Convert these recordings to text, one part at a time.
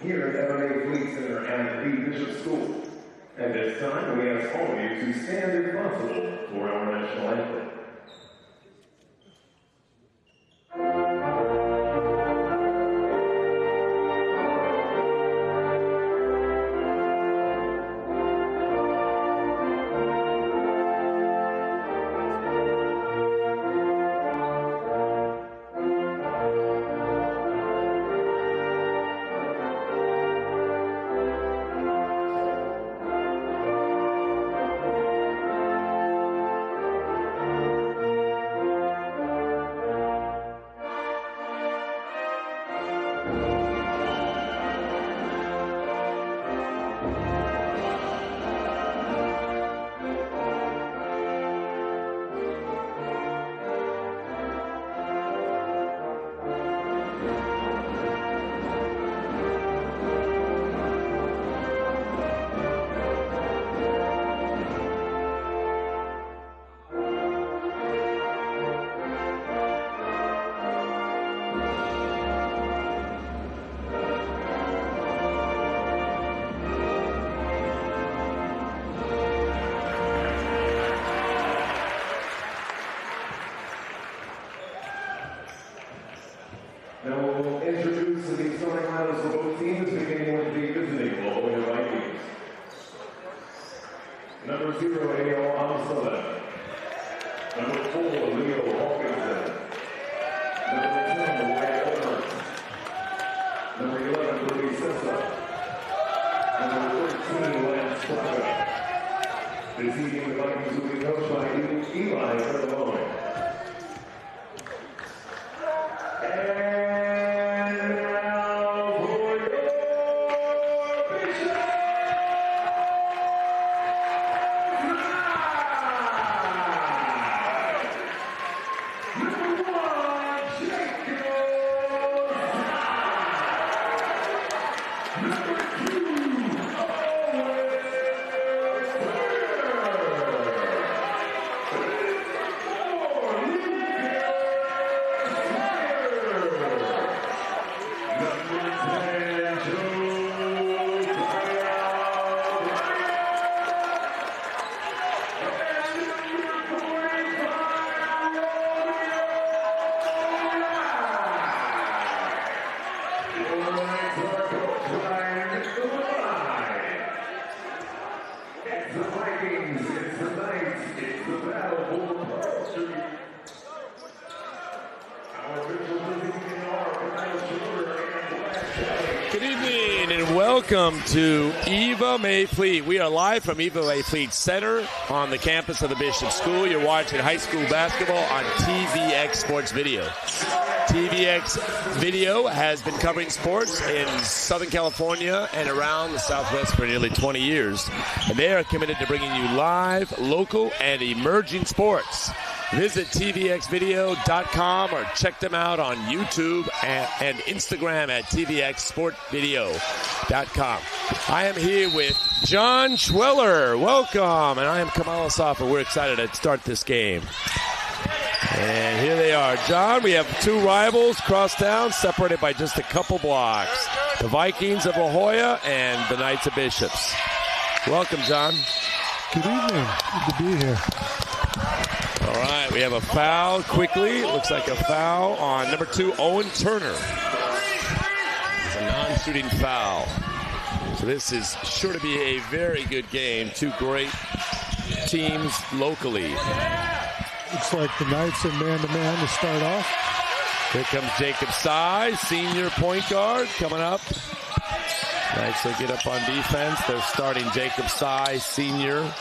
here at Eva May Fleet Center at the Bishop School. At this time, we ask all of you to stand if possible for our national anthem. Now we'll introduce the starting lineups for both teams, beginning with the visiting Jolla Vikings. Number 0, A.O. Amsterdam. Number 4, Leo Hawkinson. Number 10, Wyatt Evans. Number 11, Rudy Sessa. Number 13, Lance Praga. This evening, the Vikings will be coached by Eva May Fleet Center. Good evening and welcome to Eva May Fleet. We are live from Eva May Fleet Center on the campus of the Bishop School. You're watching high school basketball on TVX Sports Video. TVX Video has been covering sports in Southern California and around the Southwest for nearly 20 years. And they are committed to bringing you live, local, and emerging sports. Visit tvxvideo.com or check them out on YouTube and Instagram at tvxsportvideo.com. I am here with John Schweller. Welcome. And I am Kamala Safa. We're excited to start this game. And here they are. John, we have two rivals cross town, separated by just a couple blocks. The Vikings of La Jolla and the Knights of Bishops. Welcome, John. Good evening. Good to be here. All right, we have a foul quickly. Looks like a foul on number 2, Owen Turner. It's a non-shooting foul. So this is sure to be a very good game. Two great teams locally. Looks like the Knights are man-to-man to start off. Here comes Jacob Sy, senior point guard, coming up. Knights will get up on defense. They're starting Jacob Sy, senior.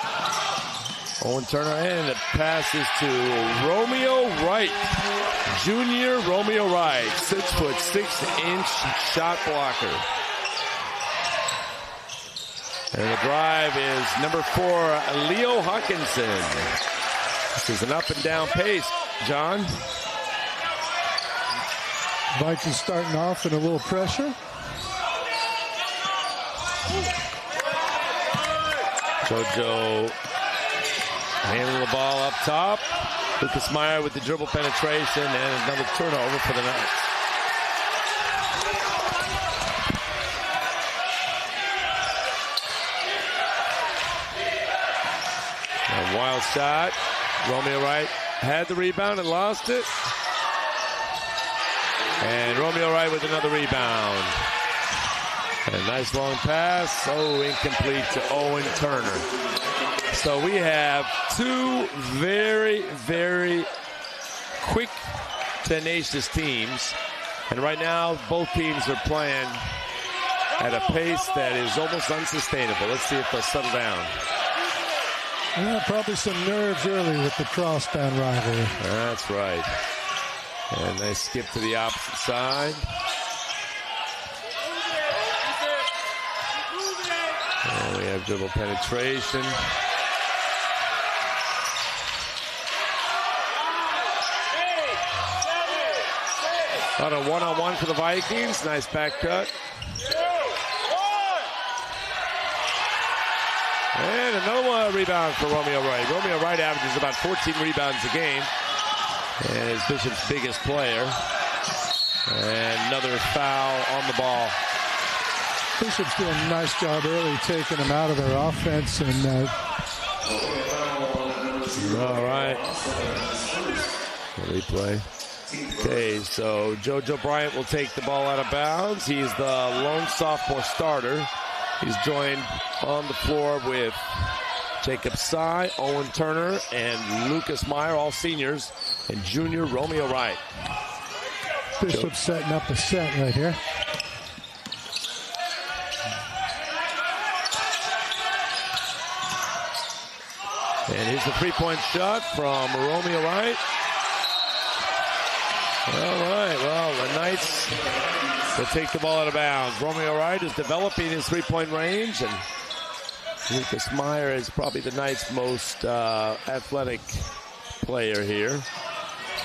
Owen Turner, and the pass is to Romeo Wright. Junior Romeo Wright, 6', 6" shot blocker. And the drive is number 4, Leo Hawkinson. This is an up and down pace, John. Vikings starting off in a little pressure. JoJo handling the ball up top. Lucas Meyer with the dribble penetration and another turnover for the Knights. Wild shot. Romeo Wright had the rebound and lost it. And Romeo Wright with another rebound. And a nice long pass. Oh, incomplete to Owen Turner. So we have two very, very quick, tenacious teams. And right now, both teams are playing at a pace that is almost unsustainable. Let's see if they'll settle down. Yeah, probably some nerves early with the crosstown rivalry. That's right. And they skip to the opposite side. And we have dribble penetration. On a one-on-one for the Vikings. Nice back cut. And another rebound for Romeo Wright. Romeo Wright averages about 14 rebounds a game. And is Bishop's biggest player. And another foul on the ball. Bishop's doing a nice job early taking them out of their offense. And all right. Replay. Okay, so JoJo Bryant will take the ball out of bounds. He's the lone sophomore starter. He's joined on the floor with Jacob Sy, Owen Turner, and Lucas Meyer, all seniors, and junior Romeo Wright. Bishop setting up a set right here. And here's the three-point shot from Romeo Wright. All right, well, the Knights will take the ball out of bounds. Romeo Wright is developing his three-point range, and Lucas Meyer is probably the Knights' most athletic player here.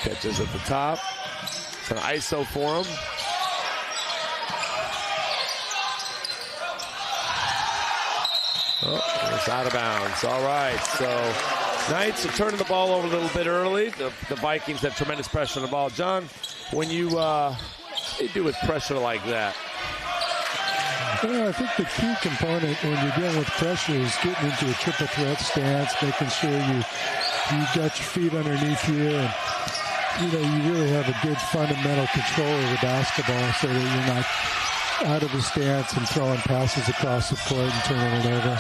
Catches at the top. It's an ISO for him. Oh, it's out of bounds. All right, so Knights are turning the ball over a little bit early. The Vikings have tremendous pressure on the ball. John, when you do with pressure like that? Well, I think the key component when you're dealing with pressure is getting into a triple threat stance, making sure you got your feet underneath you, and you really have a good fundamental control of the basketball so that you're not out of the stance and throwing passes across the court and turning it over.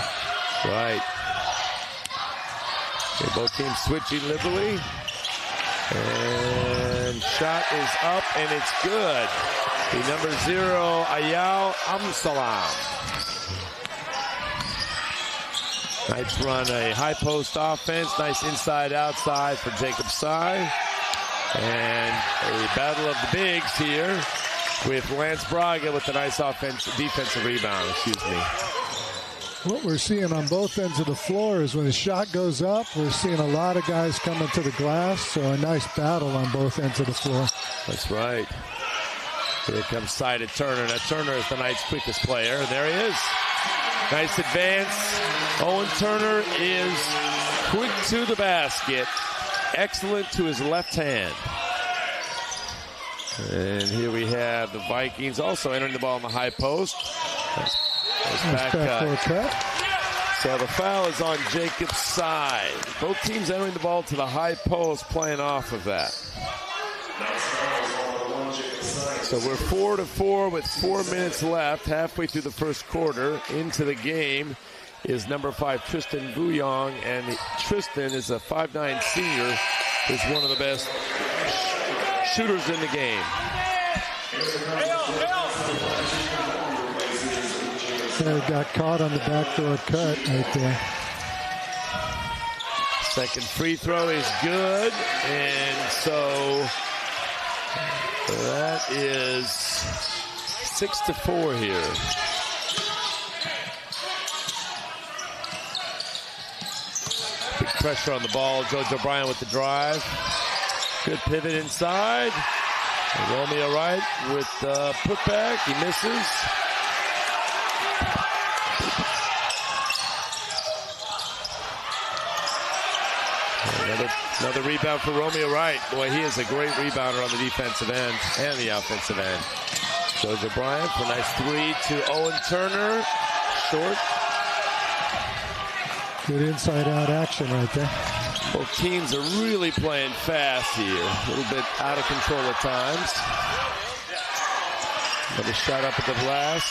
Right. Okay, both teams switching liberally. And shot is up, and it's good. The number 0, Ayal Amsalam. Knights run a high post offense. Nice inside-outside for Jacob Sy. And a battle of the bigs here with Lance Braga with a nice defensive rebound, What we're seeing on both ends of the floor is when the shot goes up, we're seeing a lot of guys coming to the glass, so a nice battle on both ends of the floor. That's right. Here comes Sy to Turner. Now Turner is the Knights' quickest player. There he is. Nice advance. Owen Turner is quick to the basket. Excellent to his left hand. And here we have the Vikings also entering the ball in the high post. Nice back cut. So the foul is on Jacob's side. Both teams entering the ball to the high post, playing off of that. So we're 4-4 with 4 minutes left, halfway through the first quarter. Into the game is number 5, Tristan Bouillon, and Tristan is a 5'9" senior who's one of the best shooters in the game. Got caught on the backdoor cut right there. Second free throw is good, and so that is 6-4 here. Big pressure on the ball. JoJo Bryant with the drive. Good pivot inside. And Romeo Wright with the putback. He misses. Another rebound for Romeo Wright. Boy, he is a great rebounder on the defensive end and the offensive end. JoJo Bryant for a nice three to Owen Turner. Short. Good inside-out action right there. Both teams are really playing fast here. A little bit out of control at times. Another shot up at the glass.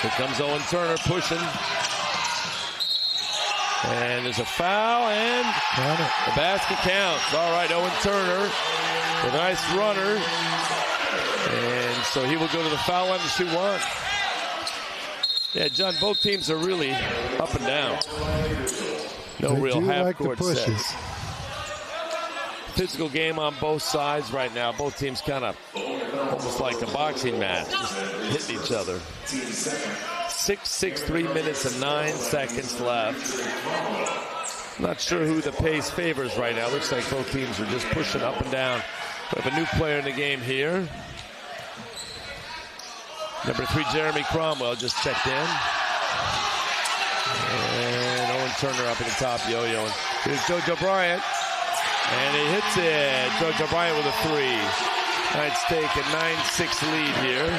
Here comes Owen Turner pushing. And there's a foul, and the basket counts. All right, Owen Turner with a nice runner. And so he will go to the foul line to shoot one. Yeah, John, both teams are really up and down. No they real half-court like sets. Physical game on both sides right now. Both teams kind of almost like a boxing match, just hitting each other. 6-6, 3 minutes and 9 seconds left. Not sure who the pace favors right now. Looks like both teams are just pushing up and down. We have a new player in the game here. Number 3, Jeremy Cromwell just checked in. And Owen Turner up at the top, yo-yoing. Here's JoJo Bryant. And he hits it. JoJo Bryant with a 3. Knights take a 9-6 lead here.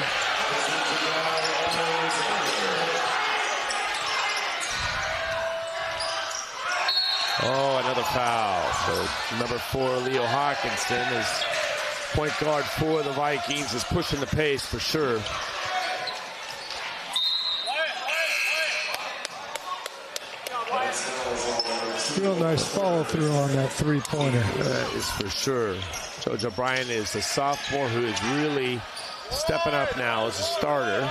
Oh, another foul. So number 4, Leo Hawkinson, is point guard for the Vikings, is pushing the pace for sure. Real nice follow through on that three-pointer. That is for sure. JoJo Bryant is a sophomore who is really stepping up now as a starter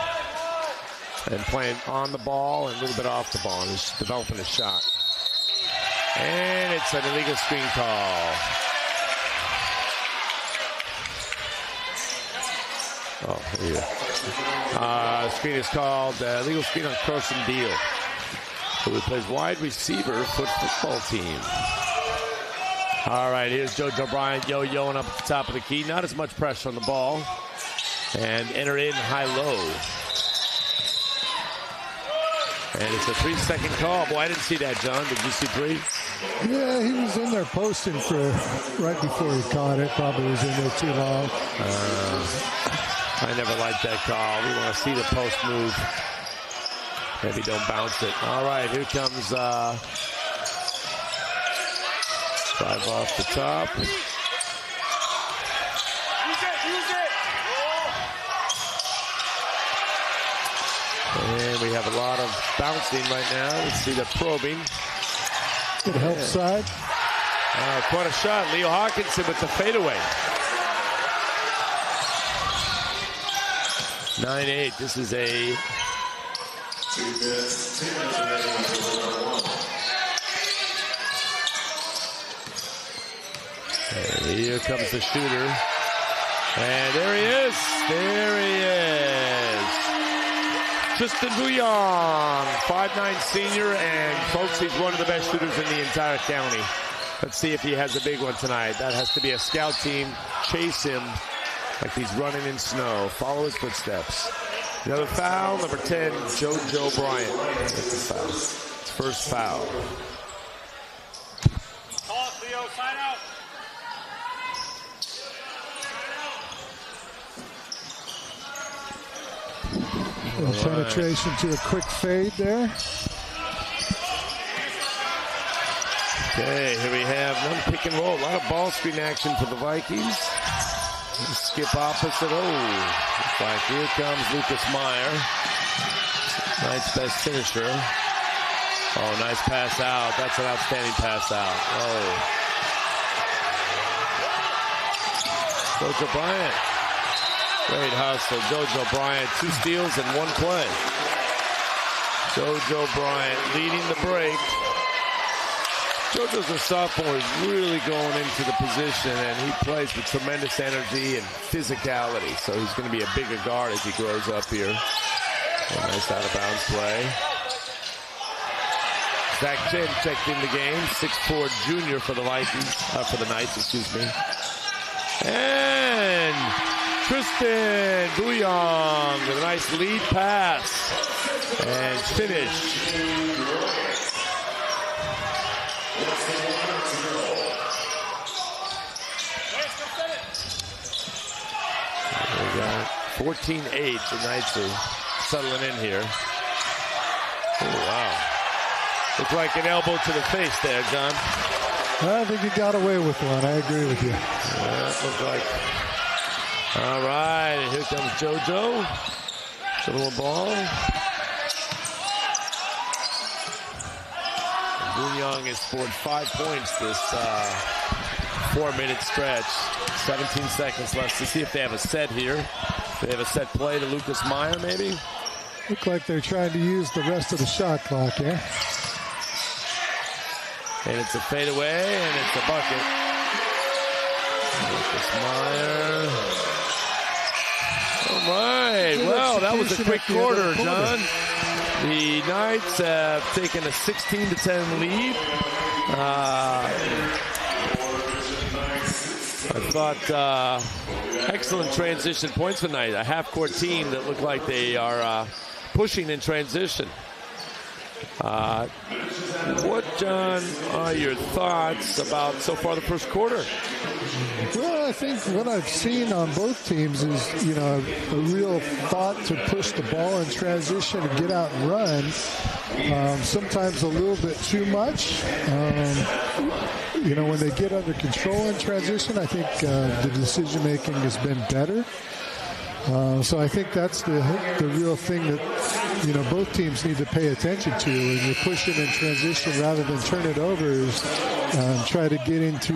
and playing on the ball and a little bit off the ball and is developing a shot. And it's an illegal screen call. Oh, yeah. Screen is called illegal screen on Carson Deal, who plays wide receiver for the football team. All right, here's JoJo Bryant yo-yoing up at the top of the key. Not as much pressure on the ball. And enter in high-low. And it's a 3-second call. Boy, I didn't see that, John. Did you see 3? Yeah, he was in there posting for right before he caught it. Probably was in there too long. I never liked that call. We want to see the post move. Maybe don't bounce it. All right, here comes drive off the top. And we have a lot of bouncing right now. Let's see the probing. Good help side. Quite a shot. Leo Hawkinson with the fadeaway. 9-8. This is a... And here comes the shooter. And there he is. There he is. Tristan Bouillon, 5'9" senior, and folks, he's one of the best shooters in the entire county. Let's see if he has a big one tonight. That has to be a scout team. Chase him like he's running in snow. Follow his footsteps. Another foul, number 10, JoJo Bryant. That's a foul. It's first foul. Call it, Leo. Sign out. Penetration to a quick fade there. Okay, here we have one pick and roll. A lot of ball screen action for the Vikings. Skip opposite. Oh, looks like here comes Lucas Meyer. Nice best finisher. Oh, nice pass out. That's an outstanding pass out. Oh. JoJo Bryant. Great hustle. JoJo Bryant, 2 steals and 1 play. JoJo Bryant leading the break. JoJo's a sophomore. He's really going into the position, and he plays with tremendous energy and physicality. So he's going to be a bigger guard as he grows up here. A nice out-of-bounds play. Zach Chen checked in the game. 6'4" junior for the Vikings, for the Knights, excuse me. And Tristan Bouillon with a nice lead pass and finish. We got 14-8. The Knights are settling in here. Oh, wow. Looks like an elbow to the face there, John. I think he got away with one. I agree with you. Yeah, that looked like. All right, and here comes JoJo. Little ball. Young has scored 5 points this 4-minute stretch. 17 seconds left to see if they have a set here. They have a set play to Lucas Meyer, maybe? Look like they're trying to use the rest of the shot clock here. And it's a fadeaway, and it's a bucket. Lucas Meyer. All right. Well, that was a quick quarter, John. The Knights have taken a 16-10 lead. I thought excellent transition points tonight. A half-court team that looked like they are pushing in transition. What, John, are your thoughts about so far the first quarter? Well, I think what I've seen on both teams is, you know, a real thought to push the ball in transition and get out and run. Sometimes a little bit too much. You know, when they get under control in transition, I think the decision-making has been better. So I think that's the real thing that, you know, both teams need to pay attention to. When you're pushing in transition rather than turn it over is try to get into,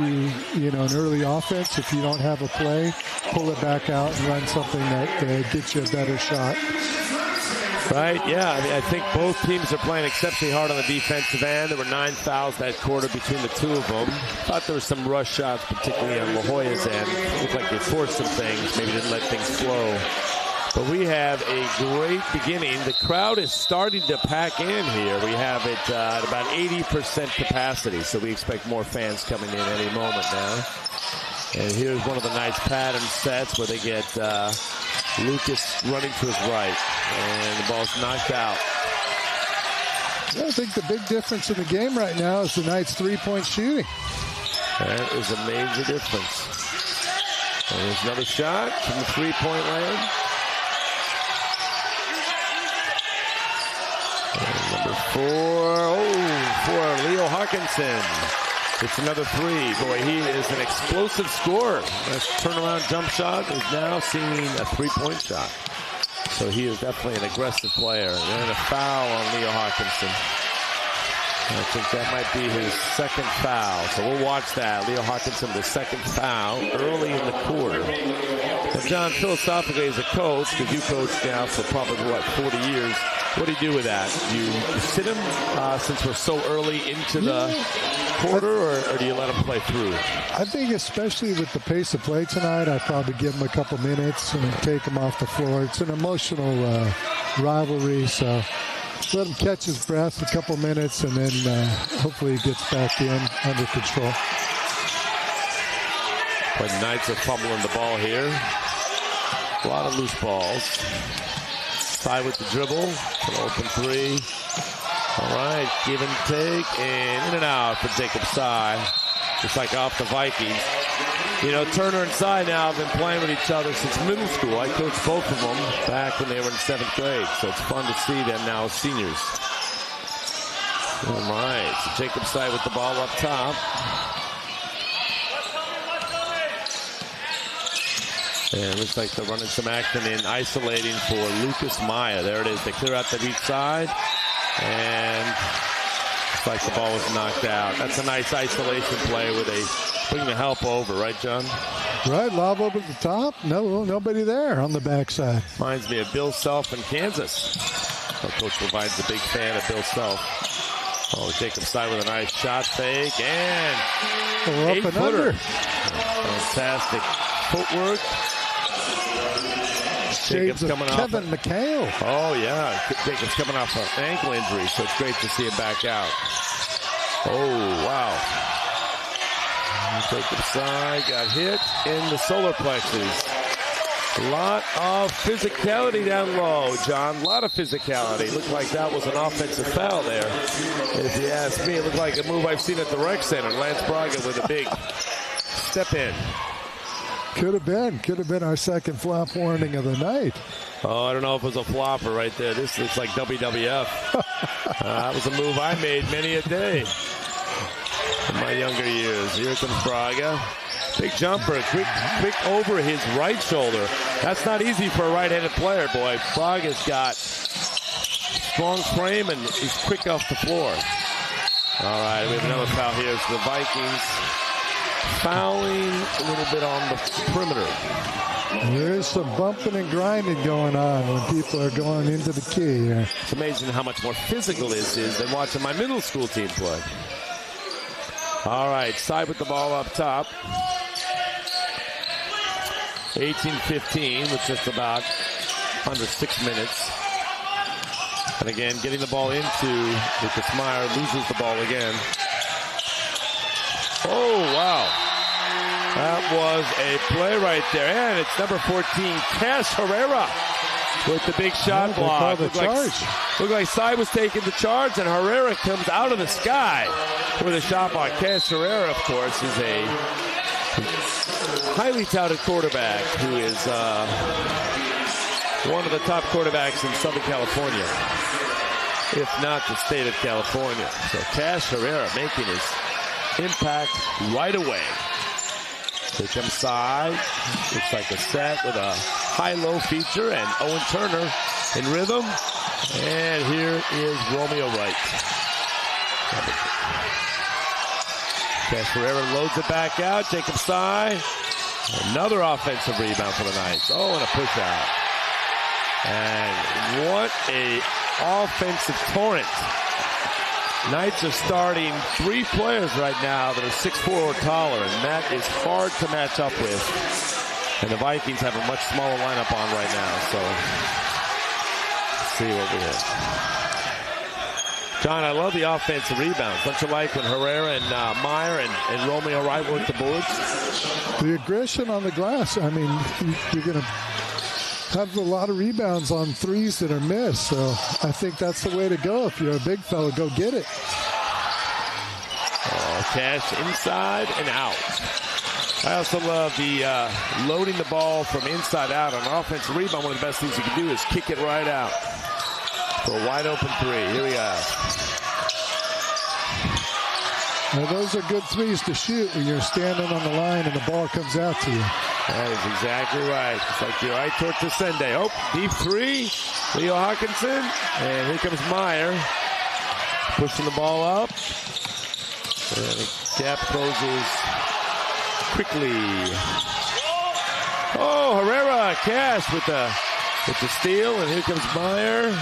you know, an early offense. If you don't have a play, pull it back out and run something that gets you a better shot. Right, yeah. I mean, I think both teams are playing exceptionally hard on the defensive end. There were 9 fouls that quarter between the two of them. Thought there were some rush shots, particularly on La Jolla's end. Looked like they forced some things, maybe didn't let things flow. But we have a great beginning. The crowd is starting to pack in here. We have it at about 80% capacity, so we expect more fans coming in any moment now. And here's one of the nice pattern sets where they get Lucas running to his right, and the ball's knocked out. I think the big difference in the game right now is the Knights' three-point shooting. That is a major difference. And there's another shot from the three-point land. And number 4, for Leo Hawkinson. It's another 3. Boy, he is an explosive scorer. That turnaround jump shot is now seeing a 3-point shot. So he is definitely an aggressive player. And a foul on Leo Hawkinson. I think that might be his second foul. So we'll watch that. Leo Hawkinson, the second foul early in the quarter. And John, philosophically as a coach, because you coached now for probably, 40 years, what do you do with that? Do you sit him since we're so early into the quarter, or do you let him play through? I think especially with the pace of play tonight, I'd probably give him a couple minutes and take him off the floor. It's an emotional rivalry, so let him catch his breath a couple minutes, and then hopefully he gets back in under control. But Knights are fumbling the ball here. A lot of loose balls. Ty with the dribble. An open 3. All right, give and take, and in and out for Jacob Sy. Just like off the Vikings. You know, Turner and Sy now have been playing with each other since middle school. I coached both of them back when they were in 7th grade, so it's fun to see them now as seniors. All right, so Jacob Sy with the ball up top. And it looks like they're running some action in isolating for Lucas Meyer. There it is. They clear out the weak side. And looks like the ball was knocked out. That's a nice isolation play where they bring the help over, right, John? Right, lob over the top. Nobody there on the backside. Reminds me of Bill Self in Kansas. So Coach Levine's a big fan of Bill Self. Oh, Jacob Sy with a nice shot fake. And up and under. Fantastic footwork. Jacob's coming off Kevin McHale. Oh, yeah. Jacob's coming off an ankle injury, so it's great to see him back out. Oh, wow. Jacob Sy got hit in the solar plexus. A lot of physicality down low, John. A lot of physicality. Looked like that was an offensive foul there. If you ask me, it looked like a move I've seen at the rec center. Lance Braga with a big step in. Could have been our second flop warning of the night. Oh, I don't know if it was a flopper right there. This looks like WWF. That was a move I made many a day in my younger years. Here comes Braga. Big jumper, quick over his right shoulder. That's not easy for a right-handed player, boy. Braga's got strong frame and he's quick off the floor. All right, we have another foul here. So the Vikings fouling a little bit on the perimeter. There's some bumping and grinding going on when people are going into the key here. It's amazing how much more physical this is than watching my middle school team play. All right, side with the ball up top. 18-15 with just about under 6 minutes. And again, getting the ball into Lucas Meyer, loses the ball again. Oh, wow. That was a play right there. And it's number 14, Cash Herrera with the big shot block. Looked like Sy was taking the charge, and Herrera comes out of the sky with a shot block. Cash Herrera, of course, is a highly touted quarterback who is one of the top quarterbacks in Southern California, if not the state of California. So Cash Herrera making his impact right away. Here comes Sy. Looks like a set with a high-low feature, and Owen Turner in rhythm. And here is Romeo Wright. Cash Herrera loads it back out. Jacob Sy. Another offensive rebound for the Knights. Oh, and a push out. And what a offensive torrent. Knights are starting 3 players right now that are 6'4" or taller, and that is hard to match up with. And the Vikings have a much smaller lineup on right now, so let's see what we have. John, I love the offensive rebounds. Don't you like when Herrera and Meyer and Romeo Wright work the boards? The aggression on the glass. I mean, you're going to have a lot of rebounds on threes that are missed. So I think that's the way to go. If you're a big fella, go get it. Oh, Cash inside and out. I also love the loading the ball from inside out on an offensive rebound. One of the best things you can do is kick it right out for a wide open 3. Here we go. Well, those are good threes to shoot when you're standing on the line and the ball comes out to you. That is exactly right. It's like the right toward the Sende. Oh, deep 3. Leo Hawkinson. And here comes Meyer. Pushing the ball up. And the gap closes quickly. Oh, Herrera, Cash with the steal. And here comes Meyer.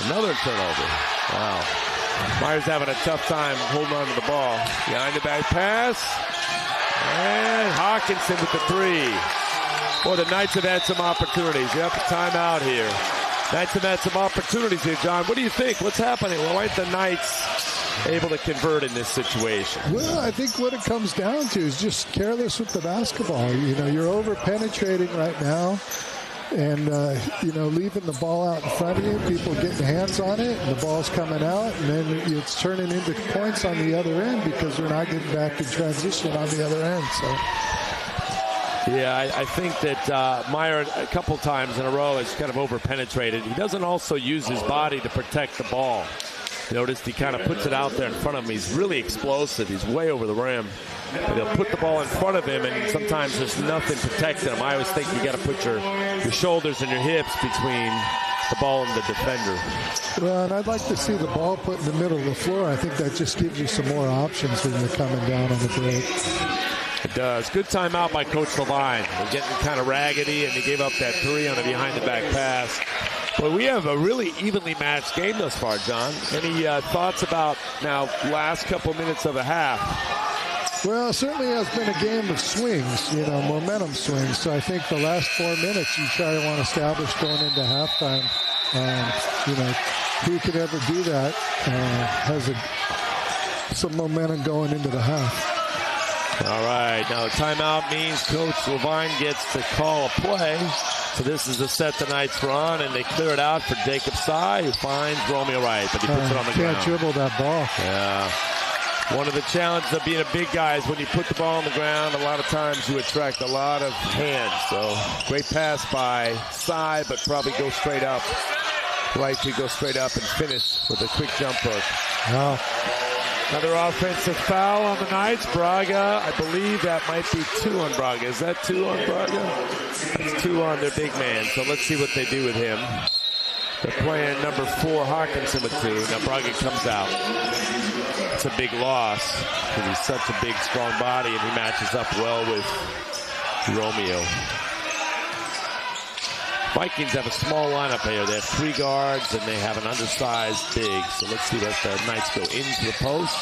Another turnover. Wow. Meyer's having a tough time holding on to the ball. Behind the back pass. And Hawkinson with the 3. Boy, the Knights have had some opportunities. You have to time out here. Knights have had some opportunities here, John. What do you think? What's happening? Why aren't the Knights able to convert in this situation? Well, I think what it comes down to is just careless with the basketball. You know, you're over-penetrating right now. And, leaving the ball out in front of you, people getting hands on it, and the ball's coming out, and then it's turning into points on the other end because they're not getting back in transition on the other end. So, yeah, I think that Meyer a couple times in a row has kind of over-penetrated. He doesn't also use his body to protect the ball. You noticed he kind of puts it out there in front of him. He's really explosive. He's way over the rim. But he'll put the ball in front of him, and sometimes there's nothing protecting him. I always think you got to put your shoulders and your hips between the ball and the defender. Well, and I'd like to see the ball put in the middle of the floor. I think that just gives you some more options when you're coming down on the break. It does. Good timeout by Coach Levine. They're getting kind of raggedy, and they gave up that 3 on a behind-the-back pass. But we have a really evenly matched game thus far, John. Any thoughts about now last couple minutes of a half? Well, it certainly has been a game of swings, momentum swings. So I think the last 4 minutes you try to want to establish going into halftime. Who could ever do that has some momentum going into the half. All right, now the timeout means Coach Levine gets to call a play. So this is the set the Knights run, and they clear it out for Jacob Sy, who finds Romeo Wright, but he puts it on the ground. Can't dribble that ball. Yeah. One of the challenges of being a big guy is when you put the ball on the ground, a lot of times you attract a lot of hands. So great pass by Cy, but probably go straight up. Right to go straight up and finish with a quick jump hook. Wow. Another offensive foul on the Knights. Braga, I believe that might be 2 on Braga. Is that 2 on Braga? It's 2 on their big man. So let's see what they do with him. They're playing number 4, Hawkinson with 2. Now Braga comes out. It's a big loss because he's such a big, strong body, and he matches up well with Romeo. Vikings have a small lineup here. They have 3 guards, and they have an undersized big. So let's see what the Knights go into the post.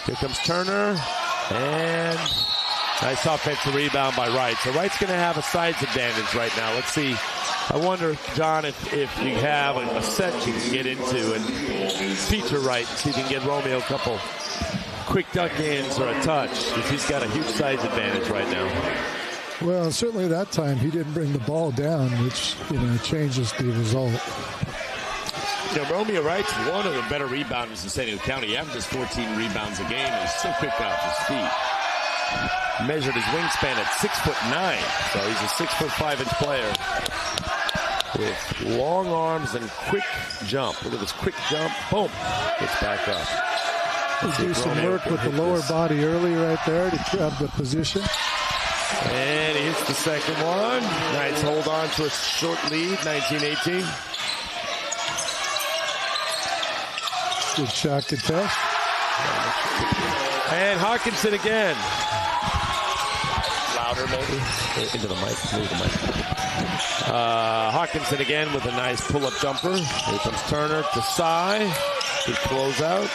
Here comes Turner, and nice offensive rebound by Wright. So Wright's going to have a size advantage right now. Let's see. I wonder, John, if you have a set you can get into and feature Wright, see if you can get Romeo a couple quick duck-ins or a touch, because he's got a huge size advantage right now. Well, certainly that time he didn't bring the ball down, which, changes the result. Romeo Wright's one of the better rebounders in San Diego County. He averages 14 rebounds a game, and he's so quick off his feet. Measured his wingspan at 6'9", so he's a 6'5" player with long arms and quick jump. Look at this quick jump. Boom. Gets back up. Let's do some work with the lower body early right there to grab the position. And he hits the second one. Knights hold on to a short lead, 19-18. Good shot, good test. And Hawkinson again. Louder, maybe. Into the mic. Move the mic. Hawkinson again with a nice pull-up jumper. Here comes Turner to Cy. Good closeout.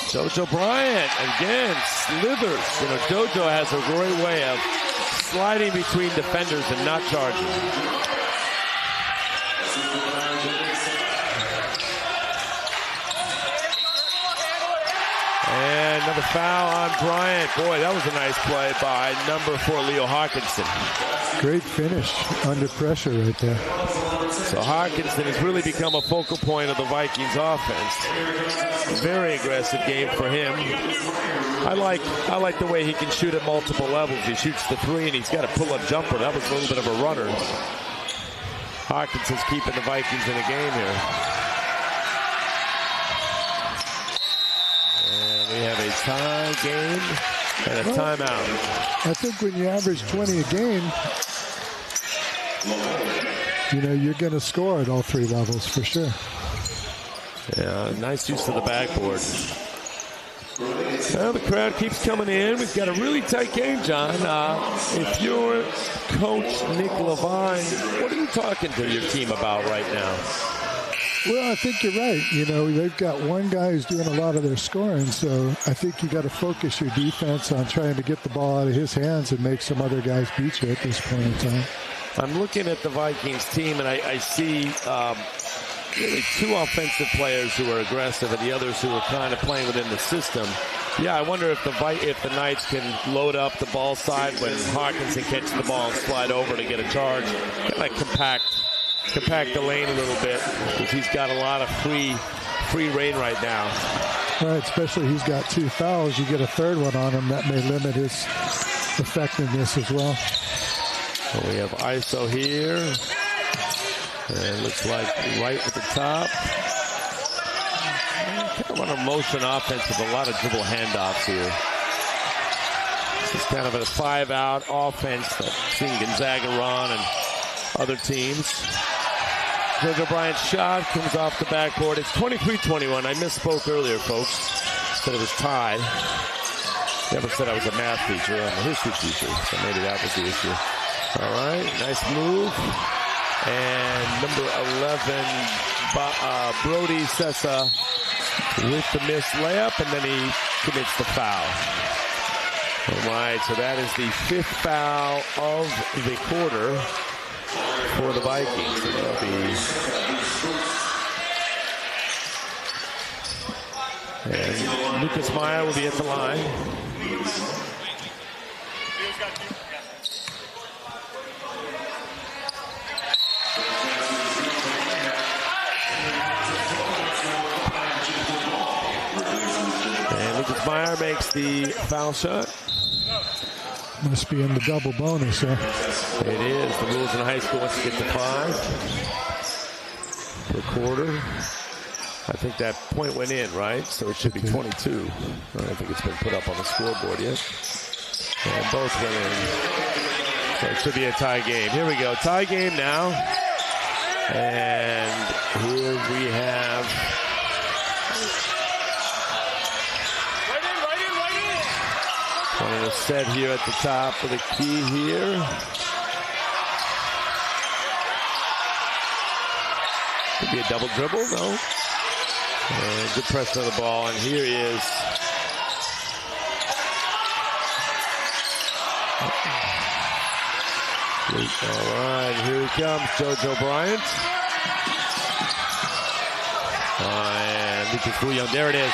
Jojo Bryant again slithers. Jojo has a great way of sliding between defenders and not charging. And another foul on Bryant. Boy, that was a nice play by number 4, Leo Hawkinson. Great finish under pressure right there. So Hawkinson has really become a focal point of the Vikings offense. Very aggressive game for him. I like the way he can shoot at multiple levels. He shoots the 3, and he's got a pull-up jumper. That was a little bit of a runner. Hawkinson's keeping the Vikings in the game here. And we have a tie game and a timeout. I think when you average 20 a game, you're going to score at all 3 levels for sure. Yeah, nice use of the backboard. Well, the crowd keeps coming in. We've got a really tight game, John. If you're Coach Nick Levine, what are you talking to your team about right now? Well, I think you're right. They've got one guy who's doing a lot of their scoring, so I think you got to focus your defense on trying to get the ball out of his hands and make some other guys beat you at this point in time. I'm looking at the Vikings team, and I see really 2 offensive players who are aggressive and the others who are kind of playing within the system. Yeah, I wonder if the Knights can load up the ball side when Hawkinson catches the ball and slide over to get a charge. Kind of compact the lane a little bit because he's got a lot of free reign right now. Right, especially he's got 2 fouls. You get a 3rd one on him, that may limit his effectiveness as well. So we have ISO here. And it looks like right at the top. Kind of on a motion offense with a lot of dribble handoffs here. This is kind of a 5-out offense that I've seen Gonzaga run and other teams. Jojo Bryant's shot comes off the backboard. It's 23-21. I misspoke earlier, folks. Said it was tied. Never said I was a math teacher. I'm a history teacher, so maybe that was the issue. All right, nice move. And number 11, Brody Sessa with the missed layup, and then he commits the foul. All right, so that is the 5th foul of the quarter for the Vikings. So that'll be... And Lucas Meyer will be at the line. Meyer makes the foul shot. Must be in the double bonus, huh? It is. The rules in high school, once you get to 5 per quarter. I think that point went in, right? So it should be 22. I don't think it's been put up on the scoreboard yet. And both went in. So it should be a tie game. Here we go. Tie game now. And here we have... Running a set here at the top of the key here. Could be a double dribble, no. And good pressure on the ball, and here is all right, here he comes, JoJo Bryant. And Lucas Bouillon, there it is.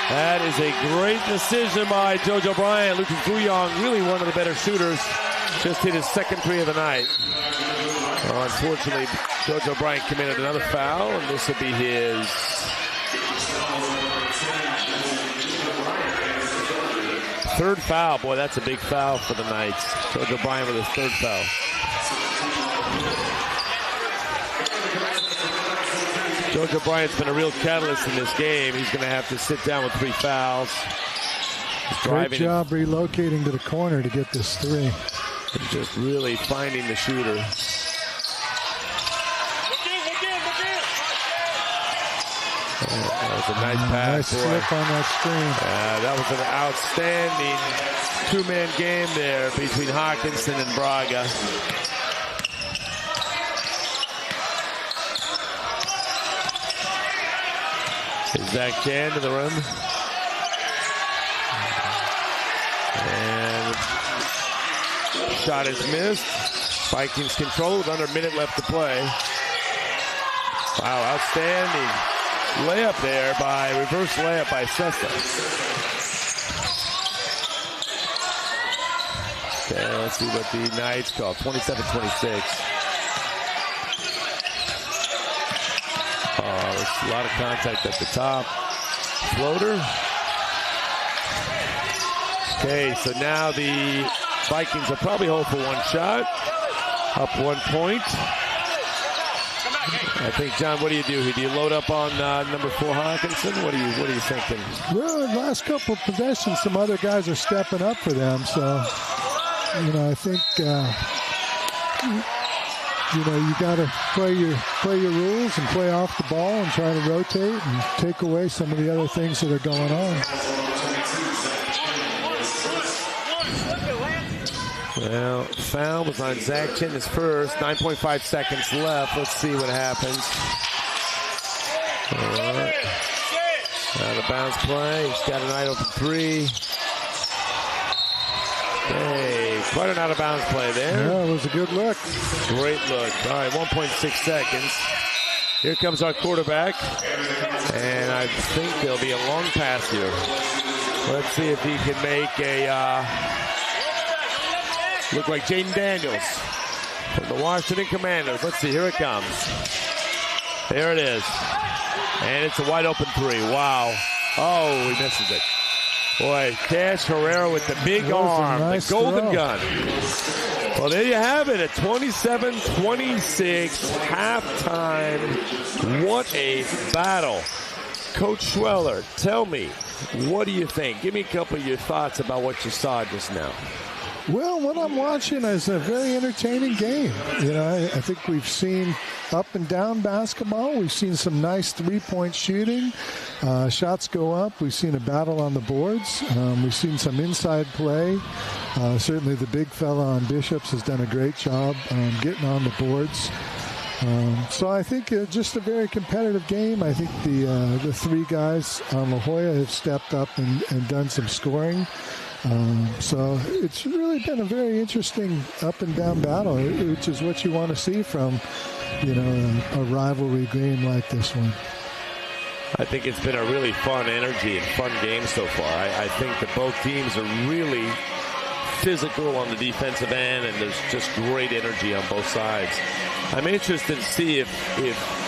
That is a great decision by JoJo Bryant. Lucas Bouillon, really one of the better shooters. Just hit his second 3 of the night. Unfortunately, JoJo Bryant committed another foul, and this will be his 3rd foul. Boy, that's a big foul for the Knights. JoJo Bryant with his 3rd foul. JoJo Bryant's been a real catalyst in this game. He's going to have to sit down with 3 fouls. Great job relocating to the corner to get this 3. And just really finding the shooter. That was a nice pass. Nice slip on that screen. That was an outstanding 2-man game there between Hawkinson and Braga. Zach Chan to the rim. And shot is missed. Vikings control with under a minute left to play. Wow, outstanding layup there reverse layup by Sessa. Okay, let's see what the Knights call. 27-26. There's a lot of contact at the top. Floater. Okay, so now the Vikings will probably hold for 1 shot. Up 1 point. I think, John, what do you do? Do you load up on number 4 Hawkinson? What are you thinking? Well, the last couple of possessions, some other guys are stepping up for them. So, I think, you got to play your rules and play off the ball and try to rotate and take away some of the other things that are going on. Well, foul was on Zach Chin, his first. 9.5 seconds left. Let's see what happens. All right. Out of bounds play. He's got an idle 3. Hey, quite an out of bounds play there. Yeah, it was a good look. Great look. All right, 1.6 seconds. Here comes our quarterback. And I think there'll be a long pass here. Let's see if he can make a... look like Jaden Daniels from the Washington Commanders. Let's see, here it comes. There it is. And it's a wide open 3. Wow. Oh, he misses it. Boy, Cash Herrera with the big arm, nice the golden throw. Gun. Well, there you have it, at 27-26, halftime. What a battle. Coach Schweller, tell me, what do you think? Give me a couple of your thoughts about what you saw just now. Well, what I'm watching is a very entertaining game. I think we've seen up and down basketball. We've seen some nice 3-point shooting. Shots go up. We've seen a battle on the boards. We've seen some inside play. Certainly the big fella on Bishops has done a great job getting on the boards. So I think just a very competitive game. I think the 3 guys on La Jolla have stepped up and done some scoring. So it's really been a very interesting up and down battle, which is what you want to see from, a rivalry game like this one. I think it's been a really fun energy and fun game so far. I think that both teams are really physical on the defensive end, and there's just great energy on both sides. I'm interested to see if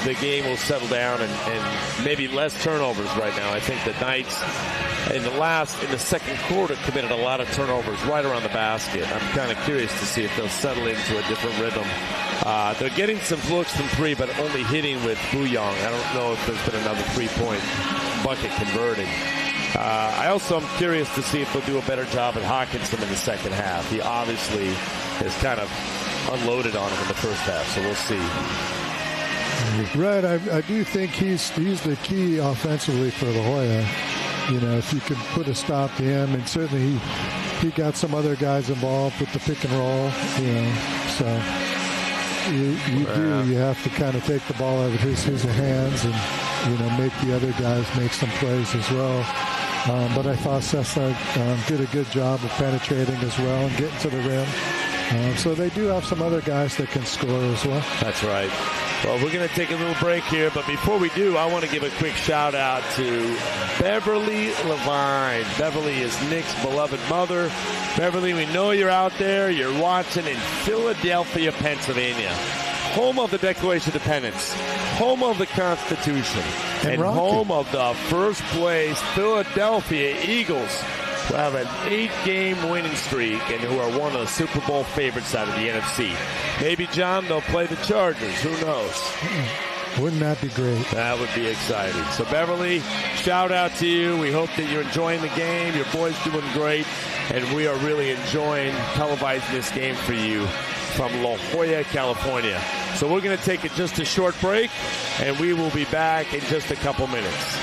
the game will settle down and maybe less turnovers right now. I think the Knights in the second quarter committed a lot of turnovers right around the basket. I'm kind of curious to see if they'll settle into a different rhythm. They're getting some looks from three, but only hitting with Buyong. I don't know if there's been another three-point bucket converting. I also am curious to see if they'll do a better job at Hawkinson in the second half. He obviously has kind of unloaded on him in the first half, so we'll see. Right, I do think he's the key offensively for La Jolla. You know, if you can put a stop to him, and certainly he got some other guys involved with the pick and roll. You know, so you have to kind of take the ball out of his hands and make the other guys make some plays as well. But I thought Cessna did a good job of penetrating as well and getting to the rim. So they do have some other guys that can score as well. That's right. Well, we're going to take a little break here, but before we do, I want to give a quick shout out to Beverly Levine. Beverly is Nick's beloved mother. Beverly, we know you're out there. You're watching in Philadelphia, Pennsylvania, home of the Declaration of Independence, home of the Constitution, and home of the first place Philadelphia Eagles, who have an 8-game winning streak and who are one of the Super Bowl favorites out of the NFC. Maybe, John, they'll play the Chargers. Who knows? Wouldn't that be great? That would be exciting. So, Beverly, shout out to you. We hope that you're enjoying the game. Your boy's doing great, and we are really enjoying televising this game for you from La Jolla, California. So we're going to take just a short break, and we will be back in just a couple minutes.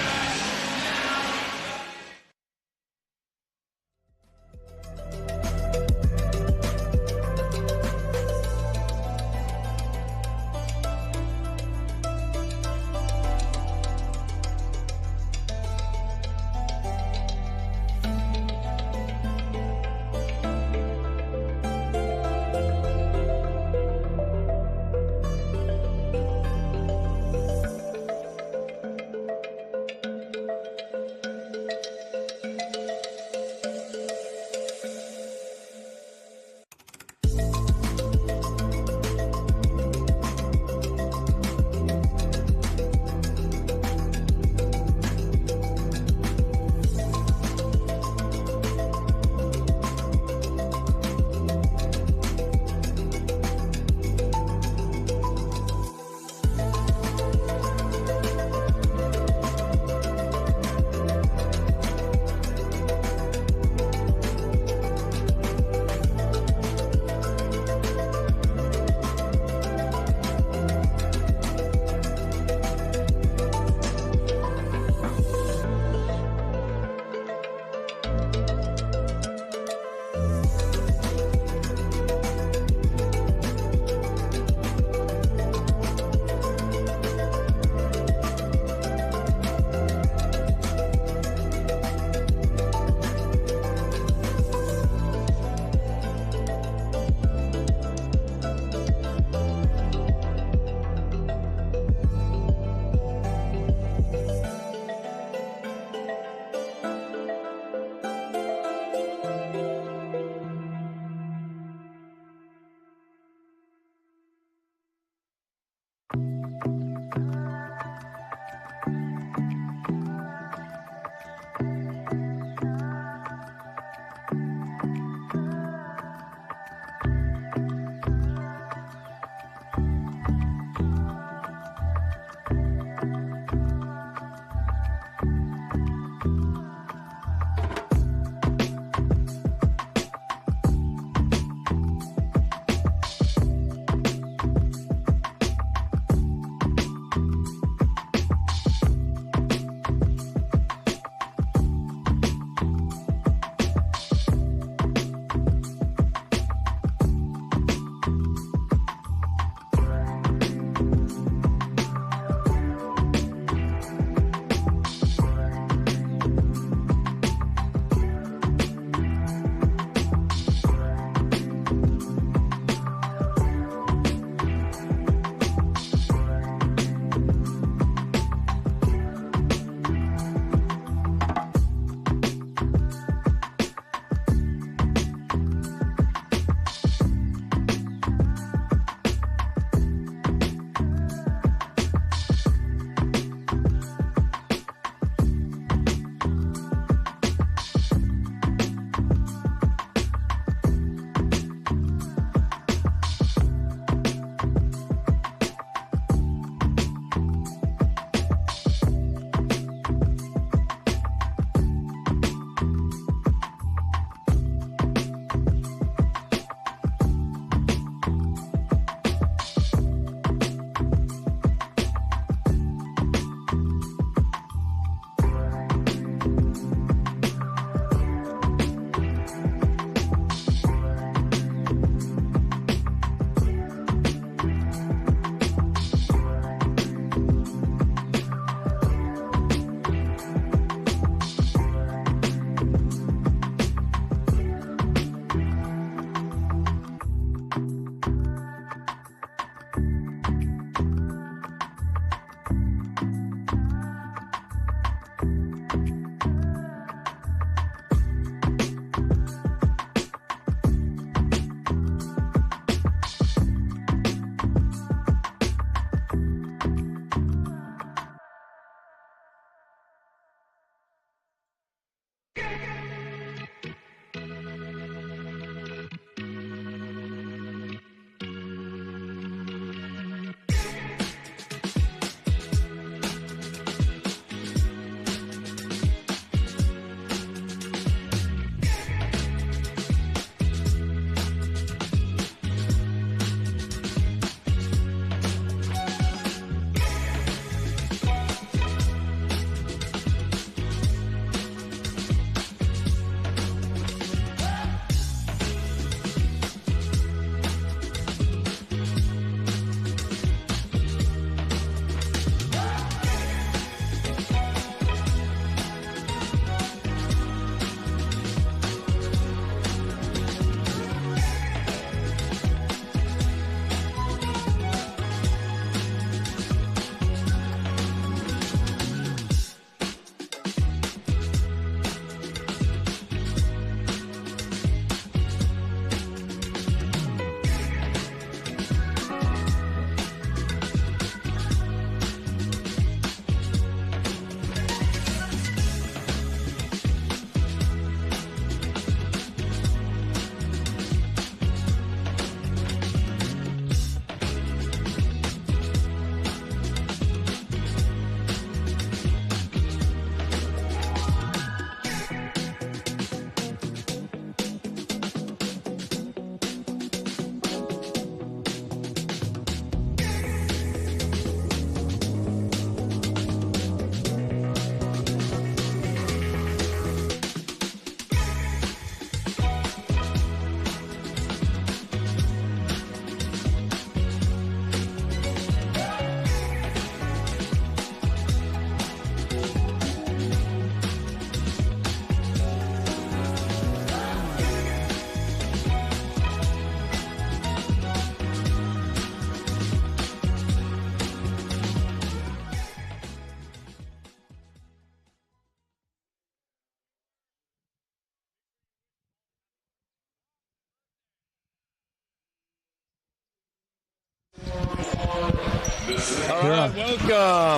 All right,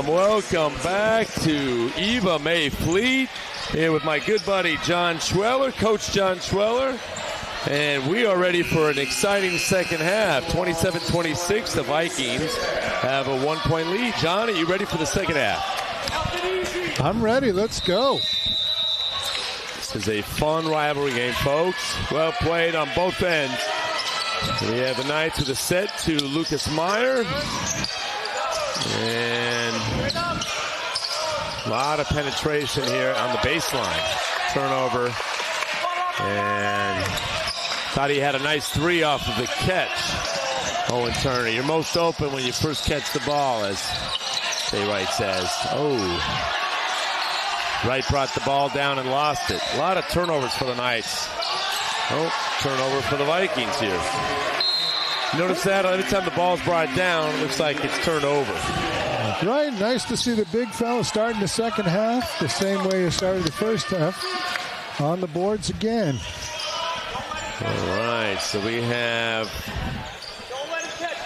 welcome back to Eva May Fleet. Here with my good buddy John Schweller, Coach John Schweller. And we are ready for an exciting second half. 27-26, the Vikings have a 1-point lead. John, are you ready for the second half? I'm ready. Let's go. This is a fun rivalry game, folks. Well played on both ends. We have the Knights with a set to Lucas Meyer. And a lot of penetration here on the baseline. Turnover. And thought he had a nice three off of the catch. Owen Turner, you're most open when you first catch the ball, as Jay Wright says. Oh. Wright brought the ball down and lost it. A lot of turnovers for the Knights. Oh, turnover for the Vikings here. Notice that every time the ball's brought down, it looks like it's turned over. Right, nice to see the big fella starting the second half the same way he started the first half. On the boards again. All right, so we have,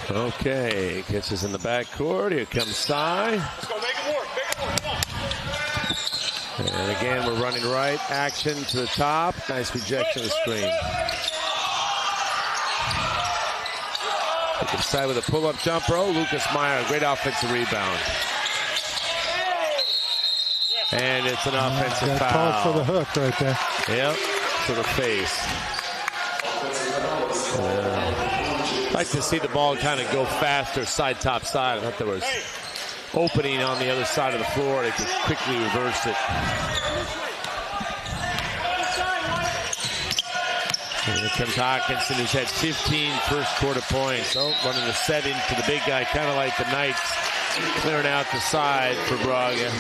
okay, catches in the backcourt. Here comes Sy. And again, we're running right. Action to the top. Nice rejection of the screen. Pick up Sy with a pull-up jumper. Oh, Lucas Meyer, great offensive rebound. And it's an offensive foul. Called for the hook right there. Yep, to the face. I'd like to see the ball kind of go faster side, top side. I thought there was opening on the other side of the floor. They could quickly reverse it. And here comes Hawkinson, who's had 15 first-quarter points. Oh, running the set into the big guy, kind of like the Knights, clearing out the side for Braga.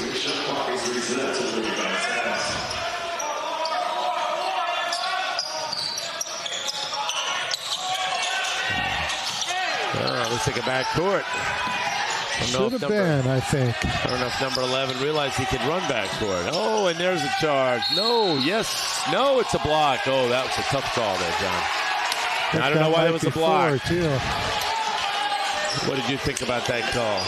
Oh, looks like a backcourt. Should have been, I think. I don't know if number 11 realized he could run backcourt. Oh, and there's a charge. No, yes, no, it's a block. Oh, that was a tough call there, John. I don't know why it was a block. Too. What did you think about that call?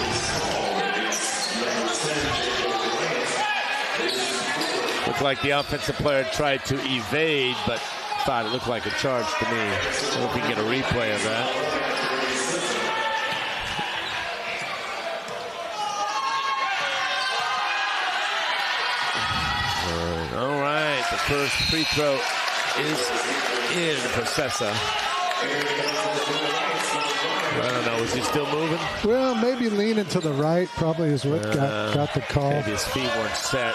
Looked like the offensive player tried to evade, but thought it looked like a charge to me. I don't know if we can get a replay of that. All right, the first free throw is in for Sessa. I don't know, is he still moving? Well, maybe leaning to the right probably is what got the call. Maybe his feet weren't set.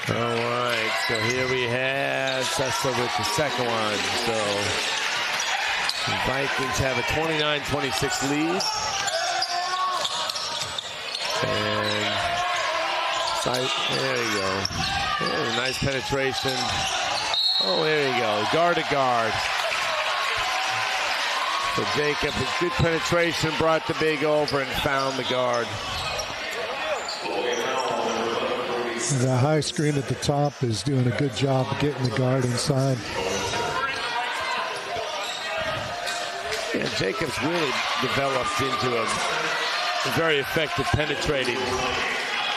All right, so here we have Sessa with the second one. So the Vikings have a 29-26 lead. And there you go. Oh, nice penetration. Oh, there you go. Guard to guard. So Jacob with good penetration brought the big over and found the guard. The high screen at the top is doing a good job of getting the guard inside. Yeah, Jacob's really developed into a very effective penetrating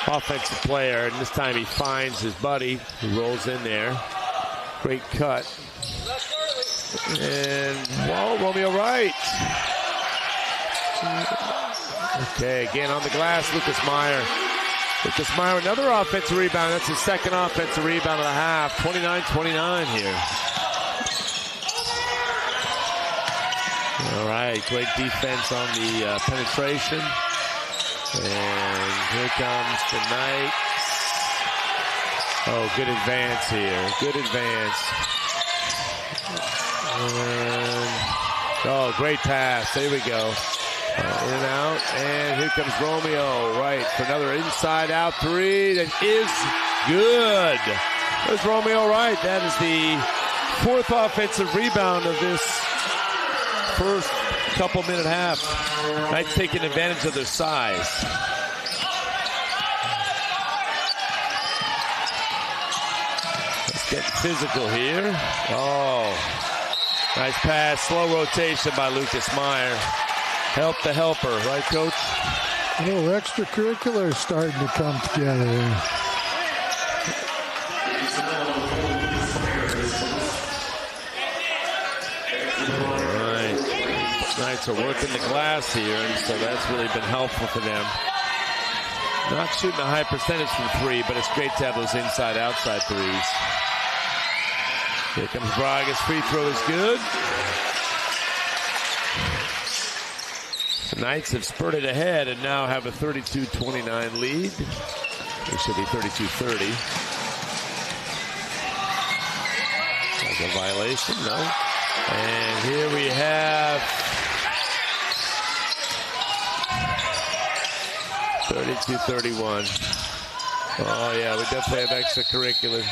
offensive player, and this time he finds his buddy who rolls in there. Great cut. And, whoa, Romeo Wright. Okay, again on the glass, Lucas Meyer. Lucas Meyer, another offensive rebound. That's his second offensive rebound of the half. 29-29 here. All right, great defense on the penetration. And here comes the Knights. Oh, good advance here. Good advance. And, oh, great pass. There we go. In and out. And here comes Romeo Wright for another inside-out three. That is good. There's Romeo Wright. That is the fourth offensive rebound of this first couple-minute half. Knights taking advantage of their size. Let's get physical here. Oh, nice pass. Slow rotation by Lucas Meyer. Help the helper, right, Coach? A little extracurricular starting to come together. Knights are working the glass here, and so that's really been helpful for them. Not shooting a high percentage from three, but it's great to have those inside-outside threes. Here comes Braga's free throw is good. The Knights have spurted ahead and now have a 32-29 lead. It should be 32-30. There's a violation, no. And here we have 32-31. Oh, yeah, we definitely have extracurricular.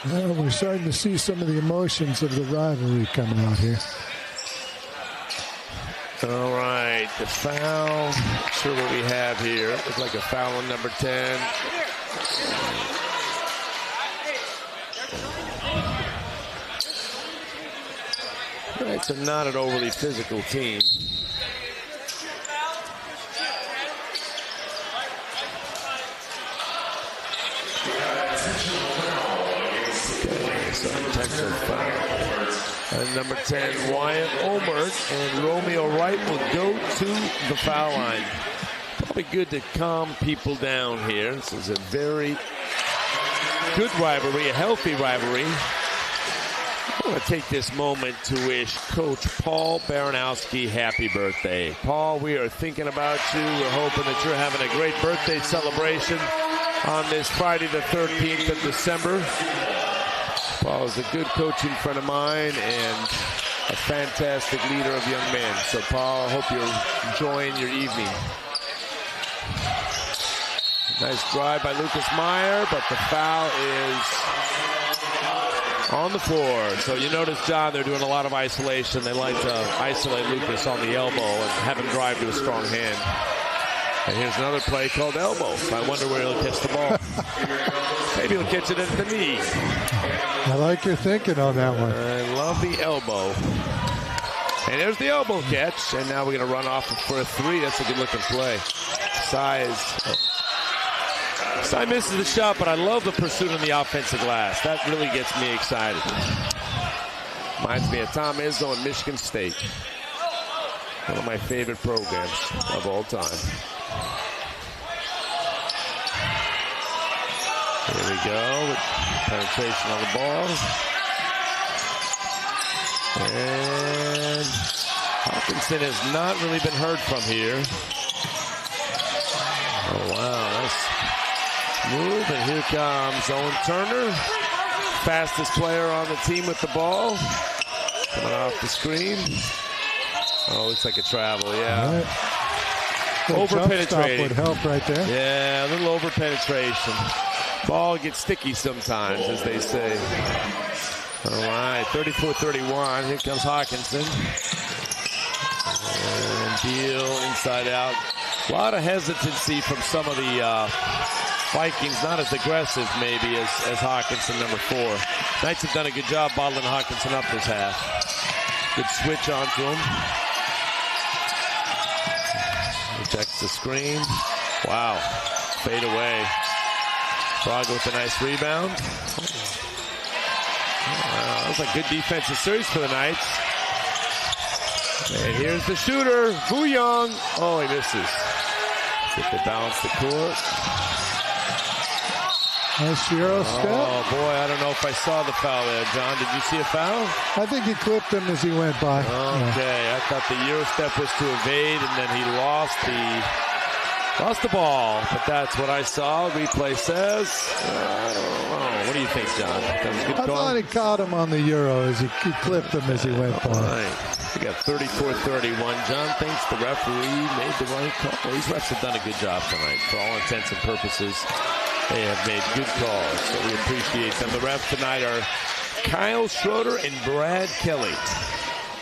Well, we're starting to see some of the emotions of the rivalry coming out here. All right, the foul. Not sure what we have here. Looks like a foul on number 10. It's not an overly physical team. Texas foul. And number 10, Wyatt Omert and Romeo Wright will go to the foul line. Probably good to calm people down here. This is a very good rivalry, a healthy rivalry. I want to take this moment to wish Coach Paul Baranowski happy birthday. Paul, we are thinking about you. We're hoping that you're having a great birthday celebration on this Friday the 13th of December. Paul is a good coaching friend of mine and a fantastic leader of young men. So, Paul, I hope you're enjoying your evening. Nice drive by Lucas Meyer, but the foul is on the floor. So you notice, John, they're doing a lot of isolation. They like to isolate Lucas on the elbow and have him drive to a strong hand. And here's another play called elbow. I wonder where he'll catch the ball. Maybe he'll catch it at the knee. I like your thinking on that one. I love the elbow. And there's the elbow catch. And now we're going to run off for a three. That's a good-looking play. Sai misses the shot, but I love the pursuit on the offensive glass. That really gets me excited. Reminds me of Tom Izzo and Michigan State. One of my favorite programs of all time. Here we go with penetration on the ball. And Hawkinson has not really been heard from here. Oh, wow. Nice move. And here comes Owen Turner. Fastest player on the team with the ball. Coming off the screen. Oh, looks like a travel, yeah. Right. Over-penetrating. Would help right there. Yeah, a little over-penetration. Ball gets sticky sometimes, as they say. All right, 34-31. Here comes Hawkinson. And Beal inside out. A lot of hesitancy from some of the Vikings. Not as aggressive, maybe, as Hawkinson, number 4. Knights have done a good job bottling Hawkinson up this half. Good switch onto him. Rejects the screen. Wow. Fade away. Braga with a nice rebound. Wow, that was a good defensive series for the Knights. And here's the shooter, Wu Young. Oh, he misses. If they balance the court. Nice Euro step. Oh, boy, I don't know if I saw the foul there, John. Did you see a foul? I think he clipped him as he went by. Okay, I thought the Euro step was to evade, and then he lost the ball, but that's what I saw. Replay says, I don't know. What do you think, John? That was a good call? I thought he caught him on the Euro as he clipped him as he went by. All right. We got 34-31. John thinks the referee made the right call. Well, these refs have done a good job tonight. For all intents and purposes, they have made good calls, so we appreciate them. The refs tonight are Kyle Schroeder and Brad Kelly.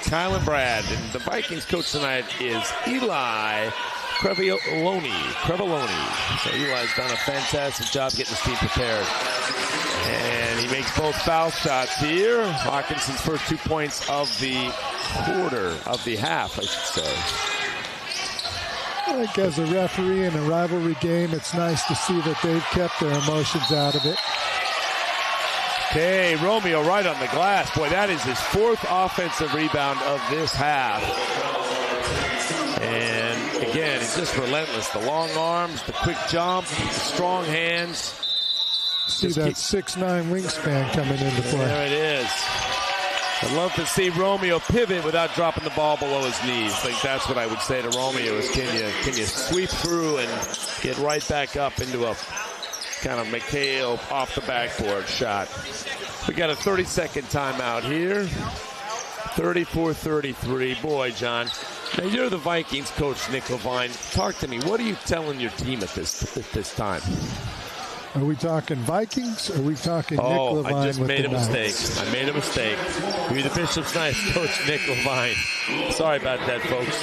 Kyle and Brad. And the Vikings coach tonight is Eli Crevoloni. So Eli's done a fantastic job getting his team prepared. And he makes both foul shots here. Hawkinson's first 2 points of the quarter, of the half, I should say. I think as a referee in a rivalry game, it's nice to see that they've kept their emotions out of it. Okay, Romeo right on the glass. Boy, that is his 4th offensive rebound of this half. And again, he's just relentless. The long arms, the quick jump, the strong hands. See that 6'9" wingspan coming into play. There it is. I'd love to see Romeo pivot without dropping the ball below his knees. I think that's what I would say to Romeo is can you sweep through and get right back up into a kind of McHale off the backboard shot. We got a 30-second timeout here. 34-33. Boy, John, now you're the Vikings coach, Nick Levine. Talk to me. What are you telling your team at this time? Are we talking Vikings? Or are we talking Nick Levine? I just made a mistake. Knights? I made a mistake. You're the Bishop's Knights coach, Nick Levine. Sorry about that, folks.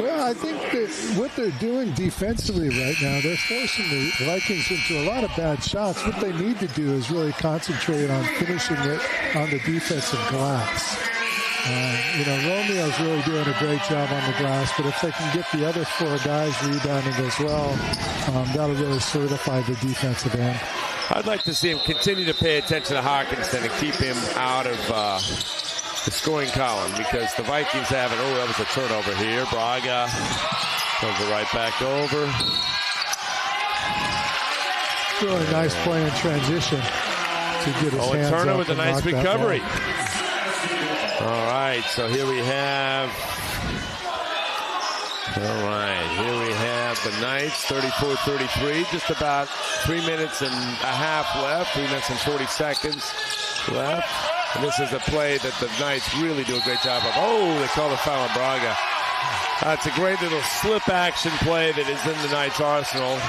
Well, I think that what they're doing defensively right now, they're forcing the Vikings into a lot of bad shots. What they need to do is really concentrate on finishing it on the defensive glass. Romeo's really doing a great job on the glass, but if they can get the other 4 guys rebounding as well, that'll really solidify the defensive end. I'd like to see him continue to pay attention to Hawkinson and keep him out of the scoring column because the Vikings haven't. Oh, that was a turnover here. Braga turns it right back over. Really nice play in transition to get his hands Turner up with a and nice knock that recovery. down. All right, so here we have the Knights, 34-33, just about 3 minutes and a half left, 3 minutes and 40 seconds left. And this is a play that the Knights really do a great job of. Oh, they call the foul on Braga. It's a great little slip action play that is in the Knights' arsenal.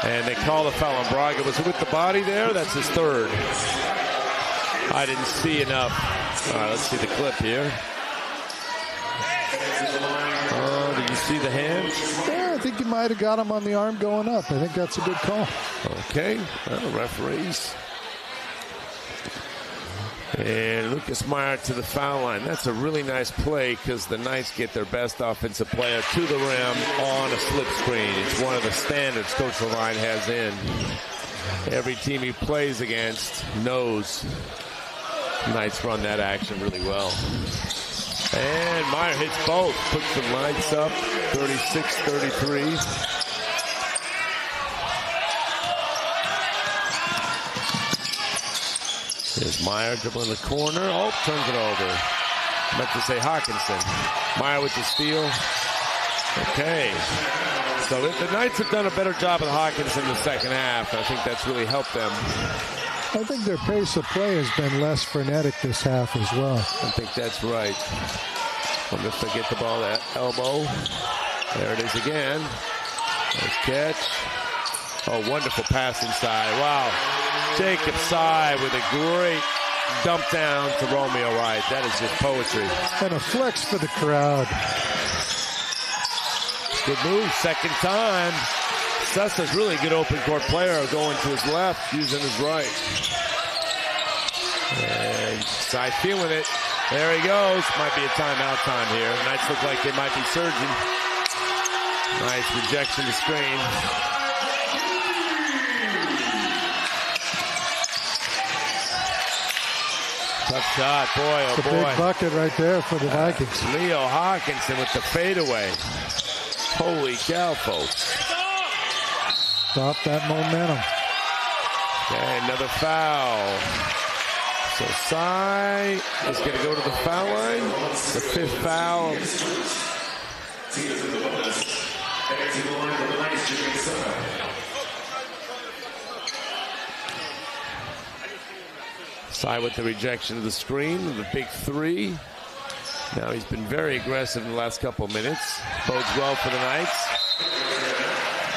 And they call the foul on Braga. Was it with the body there? That's his 3rd. I didn't see enough. All right, let's see the clip here. Did you see the hand? Yeah, I think you might have got him on the arm going up. I think that's a good call. Okay, referees. And Lucas Meyer to the foul line. That's a really nice play because the Knights get their best offensive player to the rim on a slip screen. It's one of the standards Coach Levine has in. Every team he plays against knows Knights run that action really well. And Meyer hits both. Puts the Knights up 36-33. Here's Meyer dribbling the corner. Oh, turns it over. Meant to say Hawkinson. Meyer with the steal. Okay. So the Knights have done a better job of Hawkinson in the second half. I think that's really helped them. I think their pace of play has been less frenetic this half as well. I think that's right. Wonder if they get the ball at elbow. There it is again. Nice catch. Oh, wonderful pass inside. Wow. Jacob Sy with a great dump down to Romeo Wright. That is just poetry. And a flex for the crowd. Good move. Second time. Sessa's really a good open court player going to his left, using his right. And Sy feeling it. There he goes. Might be a timeout time here. Knights look like they might be surging. Nice rejection to screen. Tough shot, boy, oh boy. Big bucket right there for the Vikings. Leo Hawkinson with the fadeaway. Holy cow, folks. Stop that momentum. Okay, another foul. So Sy is going to go to the foul line. The 5th foul. Sy with the rejection of the screen, the big 3. Now he's been very aggressive in the last couple of minutes. Bodes well for the Knights.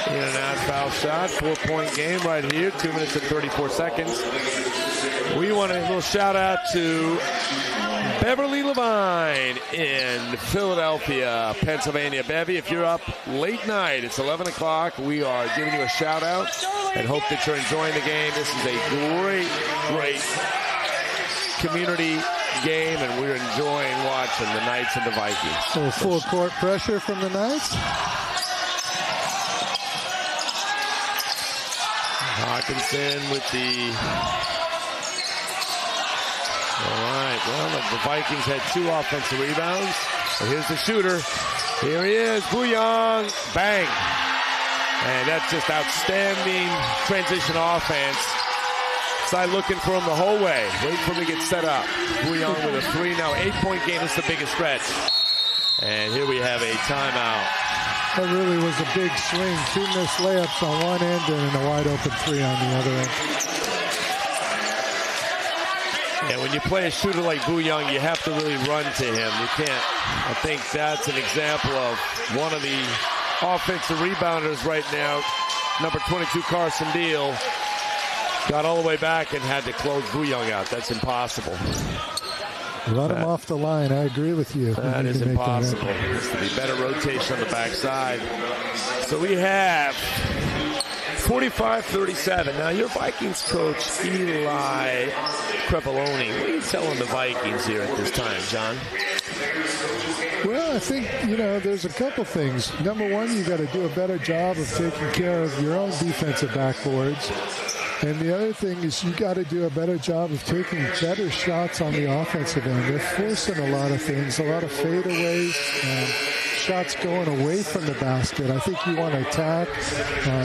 In and out foul shot, 4-point game right here, 2 minutes and 34 seconds. We want a little shout out to Beverly Levine in Philadelphia, Pennsylvania. Bevy, if you're up late night, it's 11 o'clock. We are giving you a shout out and hope that you're enjoying the game. This is a great, great community game, and we're enjoying watching the Knights and the Vikings. So full court pressure from the Knights. Hawkinson with the... All right, well, the Vikings had 2 offensive rebounds. And here's the shooter. Here he is, Bouillon, bang. And that's just outstanding transition offense. Side looking for him the whole way. Wait for him to get set up. Bouillon with a 3 now, 8-point game. This is the biggest stretch. And here we have a timeout. That really was a big swing. 2 missed layups on one end and a wide open 3 on the other end. And when you play a shooter like Bouillon, you have to really run to him. You can't. I think that's an example of one of the offensive rebounders right now. Number 22, Carson Deal, got all the way back and had to close Bouillon out. That's impossible. Run him off the line. I agree with you. That is impossible. There needs to be better rotation on the backside. So we have 45-37. Now, your Vikings coach, Eli Crepoloni, what are you telling the Vikings here at this time, John? Well, I think, there's a couple things. Number one, you got to do a better job of taking care of your own defensive backboards. And the other thing is you got to do a better job of taking better shots on the offensive end. They're forcing a lot of things, a lot of fadeaways, shots going away from the basket. I think you want to attack,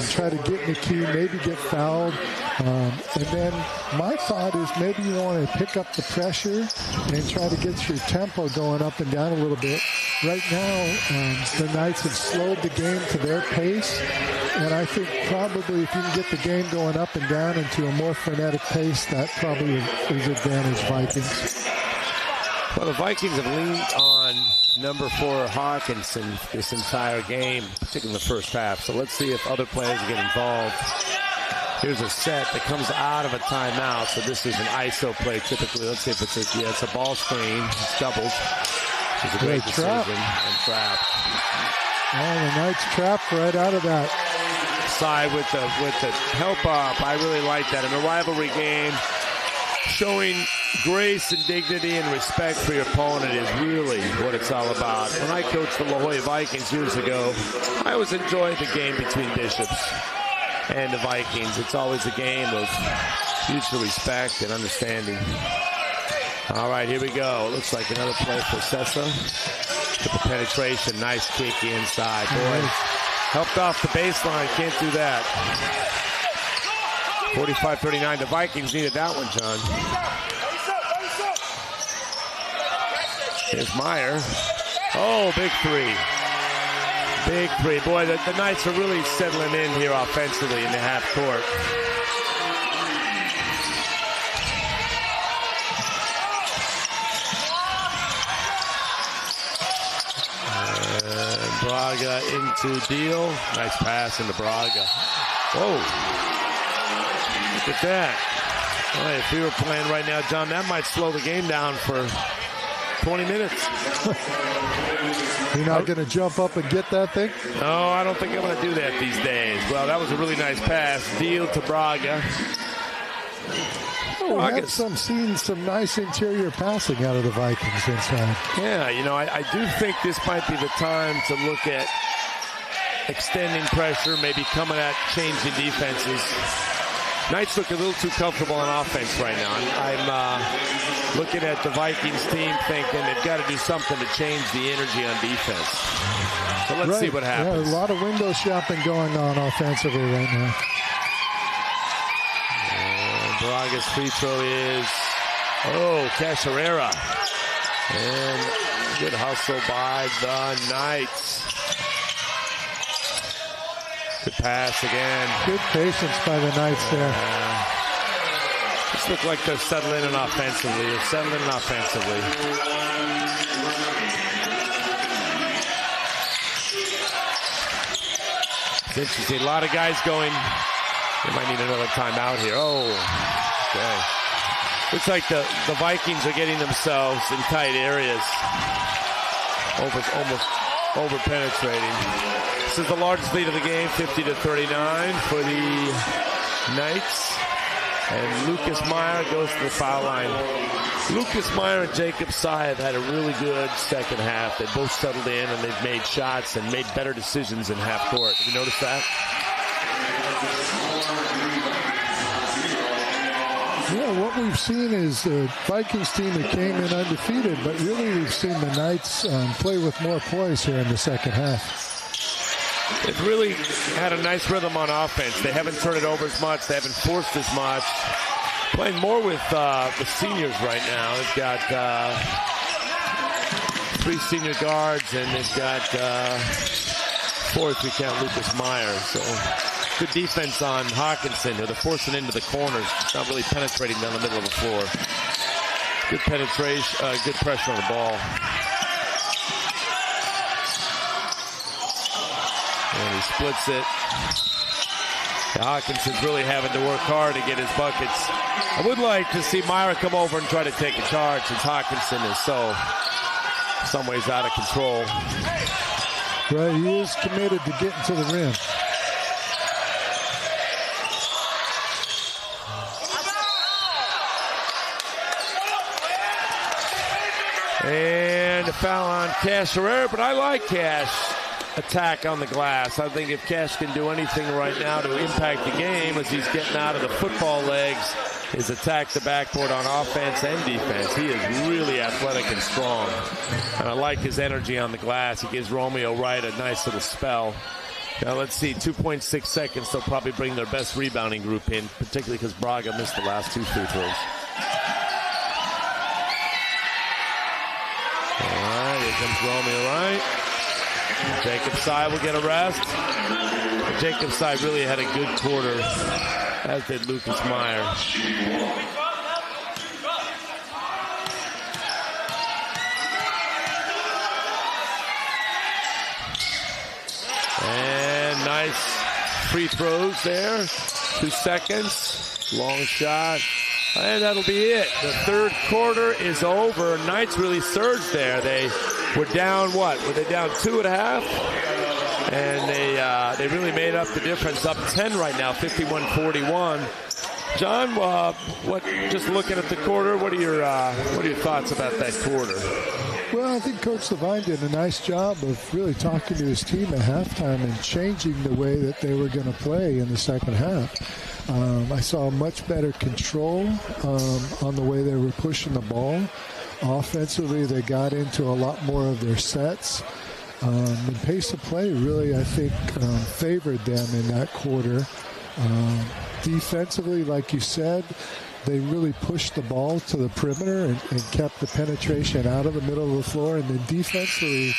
try to get in the key, maybe get fouled. And then my thought is maybe you want to pick up the pressure and try to get your tempo going up and down a little bit. Right now, the Knights have slowed the game to their pace. And I think probably if you can get the game going up and down into a more frenetic pace, that probably is advantage Vikings. Well, the Vikings have leaned on number 4 Hawkinson this entire game, particularly in the first half. So let's see if other players get involved. Here's a set that comes out of a timeout. So this is an ISO play typically. Let's see if it's a ball screen. It's doubled. It's a great decision and trapped. Oh, the Knights trapped right out of that. Side with the help up. I really like that. In a rivalry game, showing grace and dignity and respect for your opponent is really what it's all about. When I coached the La Jolla Vikings years ago, I always enjoyed the game between Bishops and the Vikings. It's always a game of mutual respect and understanding. All right, here we go. Looks like another play for Sessa. With the penetration, nice kick inside. Boy, helped off the baseline. Can't do that. 45-39. The Vikings needed that one, John. Here's Meyer. Oh, big 3. Big 3. Boy, the Knights are really settling in here offensively in the half court. And Braga into Deal. Nice pass into Braga. Whoa. Look at that. All right, if we were playing right now, John, that might slow the game down for 20 minutes. You're not going to jump up and get that thing? No, I don't think I'm going to do that these days. Well, that was a really nice pass. Deal to Braga. Oh, we have seen some nice interior passing out of the Vikings inside. Yeah, I do think this might be the time to look at extending pressure, maybe coming at changing defenses. Knights look a little too comfortable on offense right now. I'm looking at the Vikings team thinking they've got to do something to change the energy on defense. So let's see what happens. Yeah, a lot of window shopping going on offensively right now. And Braga's free throw is, Cash Herrera. And good hustle by the Knights. Good pass again. Good patience by the Knights there. Just look like they're settling in offensively. They're settling in offensively. It's interesting. A lot of guys going. They might need another timeout here. Oh, okay. Looks like the Vikings are getting themselves in tight areas. Almost over-penetrating. This is the largest lead of the game, 50-39 for the Knights. And Lucas Meyer goes to the foul line. Lucas Meyer and Jacob Sy have had a really good second half. They both settled in and they've made shots and made better decisions in half court. Have you noticed that? Yeah, what we've seen is the Vikings team that came in undefeated, but really we've seen the Knights play with more poise here in the second half. They've really had a nice rhythm on offense. They haven't turned it over as much. They haven't forced as much. Playing more with the seniors right now. They've got 3 senior guards, and they've got 4 if you count Lucas Meyer. So good defense on Hawkinson, who they're forcing into the corners. Not really penetrating down the middle of the floor. Good penetration, good pressure on the ball. And he splits it. Hawkinson's really having to work hard to get his buckets. I would like to see Meyer come over and try to take a charge since Hawkinson is so, some ways, out of control. Right, he is committed to getting to the rim. And a foul on Cash Herrera, but I like Cash. Attack on the glass. I think if Cash can do anything right now to impact the game as he's getting out of the football legs, is attack the backboard on offense and defense. He is really athletic and strong. And I like his energy on the glass. He gives Romeo Wright a nice little spell. Now let's see, 2.6 seconds. They'll probably bring their best rebounding group in, particularly because Braga missed the last 2 free throws. All right, here comes Romeo Wright. Jacob Sy will get a rest. Jacob Sy really had a good quarter, as did Lucas Meyer. And nice free throws there. 2 seconds. Long shot. And that'll be it. The third quarter is over. Knights really surged there. They were down what? Were they down 2 at half? And they really made up the difference. Up 10 right now, 51-41. John, just looking at the quarter, what are your thoughts about that quarter? Well, I think Coach Levine did a nice job of really talking to his team at halftime and changing the way that they were going to play in the second half. I saw much better control on the way they were pushing the ball. Offensively, they got into a lot more of their sets. The pace of play really, I think, favored them in that quarter. Defensively, like you said, they really pushed the ball to the perimeter and kept the penetration out of the middle of the floor. And then defensively,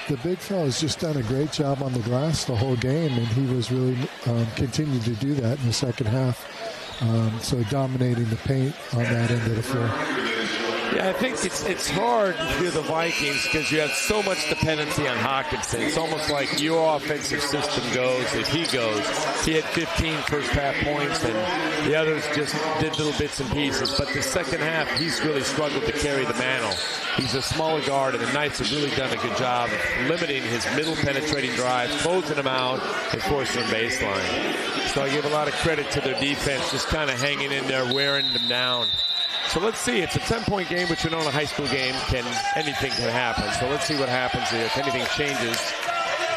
the big fella's just done a great job on the glass the whole game, and he was really continuing to do that in the second half. So dominating the paint on that end of the floor. Yeah, I think it's hard if you're the Vikings because you have so much dependency on Hawkinson. It's almost like your offensive system goes. If he goes, he had 15 first half points, and the others just did little bits and pieces. But the second half, he's really struggled to carry the mantle. He's a smaller guard, and the Knights have really done a good job of limiting his middle penetrating drives, closing him out, and forcing him baseline. So I give a lot of credit to their defense, just kind of hanging in there, wearing them down. So let's see. It's a 10-point game, which we know in a high school game anything can happen. So let's see what happens here, if anything changes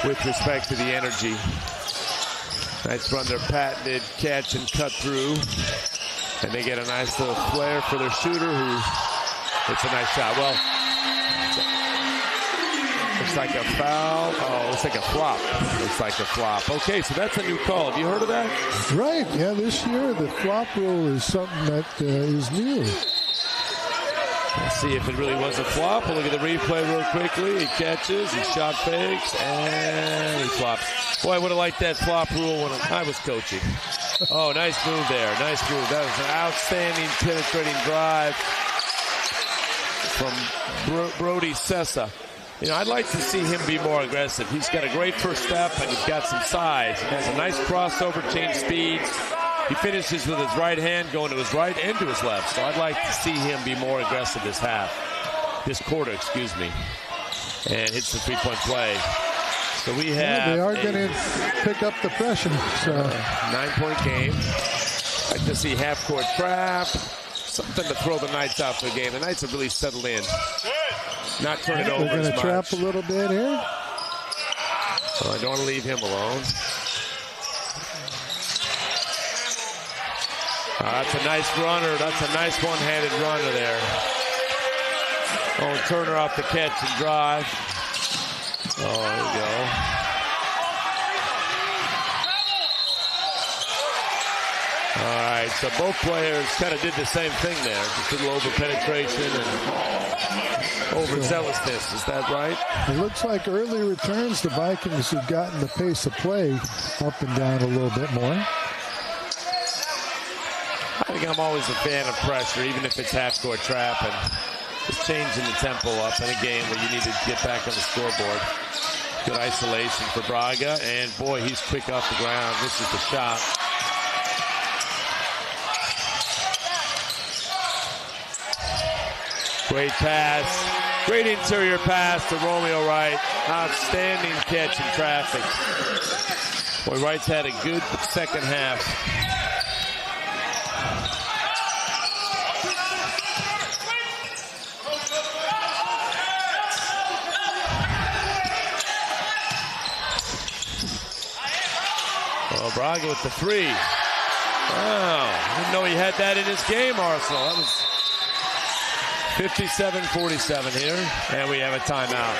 with respect to the energy. Knights run their patented catch and cut through. And they get a nice little flare for their shooter who hits a nice shot. Well, looks like a foul. Oh, looks like a flop. Looks like a flop. Okay, so that's a new call. Have you heard of that? Right. Yeah, this year the flop rule is something that is new. Let's see if it really was a flop. We'll look at the replay real quickly. He catches, he shot fakes, and he flops. Boy, I would have liked that flop rule when I was coaching. Oh, nice move there. Nice move. That was an outstanding penetrating drive from Brody Sessa. You know, I'd like to see him be more aggressive. He's got a great first step, and he's got some size. He has a nice crossover, change speeds. He finishes with his right hand going to his right and to his left. So I'd like to see him be more aggressive this quarter, excuse me. And hits the three-point play. So we have. They are going to pick up the pressure. So 9-point game. I'd like to see half-court trap. Something to throw the Knights out for the game. The Knights have really settled in. Not turn it over as much. They're going to trap a little bit here. So I don't want to leave him alone. That's a nice runner. That's a nice one-handed runner there. Oh, Turner off the catch and drive. Oh, there we go. All right, so both players kind of did the same thing there. Just a little over-penetration and overzealousness. Is that right? It looks like early returns, the Vikings have gotten the pace of play up and down a little bit more. I think I'm always a fan of pressure, even if it's half-court trap and just changing the tempo up in a game where you need to get back on the scoreboard. Good isolation for Braga, and boy, he's quick off the ground. This is the shot. Great pass. Great interior pass to Romeo Wright. Outstanding catch in traffic. Boy, Wright's had a good second half. Braga with the three. Wow. Didn't know he had that in his game, Arsenal. That was 57-47 here. And we have a timeout.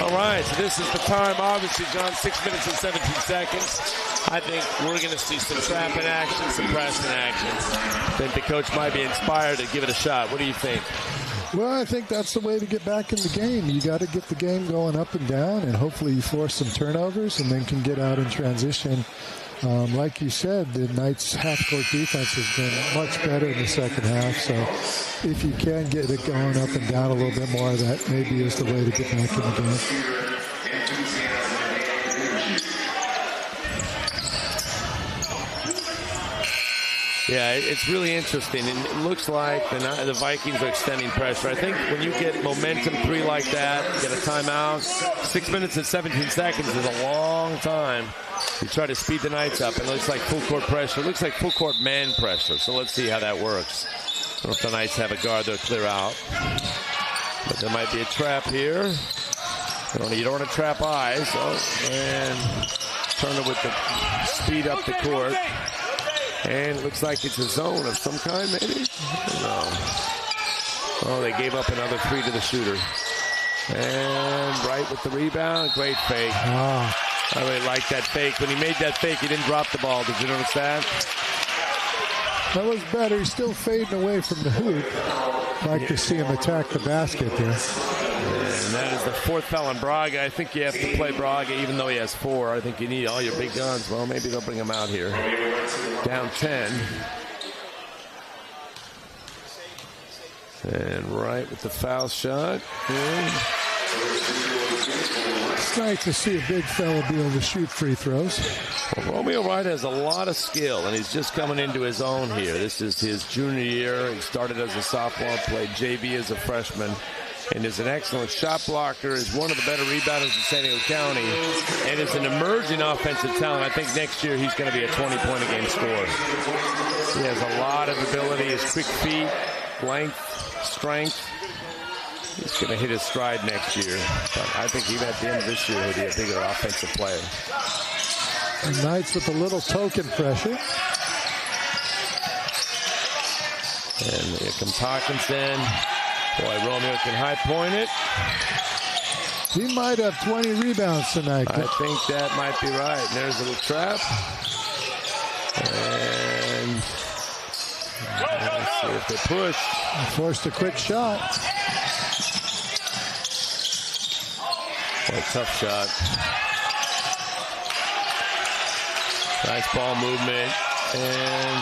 All right, so this is the time. Obviously, John, 6 minutes and 17 seconds. I think we're going to see some trap in action, some press in action. I think the coach might be inspired to give it a shot. What do you think? Well, I think that's the way to get back in the game. You got to get the game going up and down, and hopefully you force some turnovers and then can get out in transition. Like you said, the Knights' half-court defense has been much better in the second half. So if you can get it going up and down a little bit more, that maybe is the way to get back in the game. Yeah, it's really interesting. And it looks like the Vikings are extending pressure. I think when you get momentum three like that, get a timeout, 6 minutes and 17 seconds is a long time. You try to speed the Knights up, and it looks like full-court pressure. It looks like full-court man pressure. So let's see how that works. I don't know if the Knights have a guard they'll clear out. But there might be a trap here. You don't want to trap eyes. Oh, and Turner with the speed up the court. And it looks like it's a zone of some kind, maybe? No. Oh, they gave up another three to the shooter. And Wright with the rebound. Great fake. Wow. I really like that fake. When he made that fake, he didn't drop the ball. Did you notice that? That was better. He's still fading away from the hoop. Like to see him attack the basket there. And that is the fourth foul on Braga. I think you have to play Braga even though he has four. I think you need all your big guns. Well, maybe they'll bring him out here. Down 10. And Wright with the foul shot. It's nice to see a big fella be able to shoot free throws. Well, Romeo Wright has a lot of skill, and he's just coming into his own here. This is his junior year. He started as a sophomore, played JV as a freshman, and is an excellent shot blocker, is one of the better rebounders in San Diego County, and is an emerging offensive talent. I think next year he's going to be a 20-point-a-game scorer. He has a lot of ability, his quick feet, length, strength. He's going to hit his stride next year. But I think even at the end of this year, he'll be a bigger offensive player. The Knights with a little token pressure. And here comes Hawkinson. Boy, Romeo can high point it. He might have 20 rebounds tonight. I think that might be right. And there's a little trap. And let's see if they push. Forced a quick shot. Boy, tough shot. Nice ball movement. And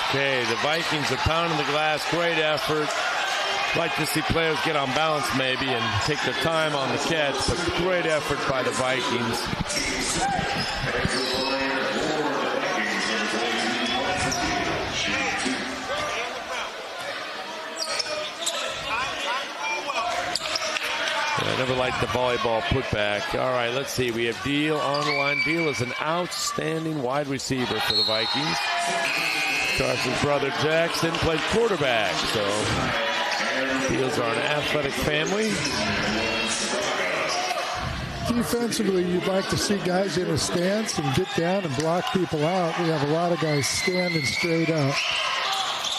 okay, the Vikings are pounding the glass. Great effort. Like to see players get on balance maybe and take their time on the catch, but great effort by the Vikings. I never liked the volleyball putback. All right, let's see. We have Deal on the line. Deal is an outstanding wide receiver for the Vikings. Carson's brother Jackson played quarterback, so Deals are an athletic family. Defensively, you'd like to see guys in a stance and get down and block people out. We have a lot of guys standing straight up.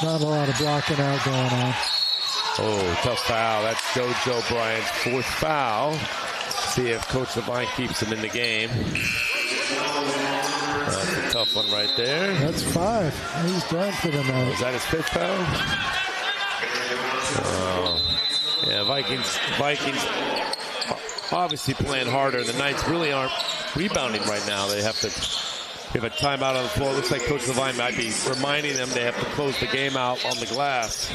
Not a lot of blocking out going on. Oh, tough foul. That's JoJo Bryant's 4th foul. See if Coach Levine keeps him in the game. That's a tough one right there. That's 5. He's done for the night. Is that his 5th foul? Yeah, Vikings obviously playing harder. The Knights really aren't rebounding right now. They have to give a timeout on the floor. Looks like Coach Levine might be reminding them they have to close the game out on the glass.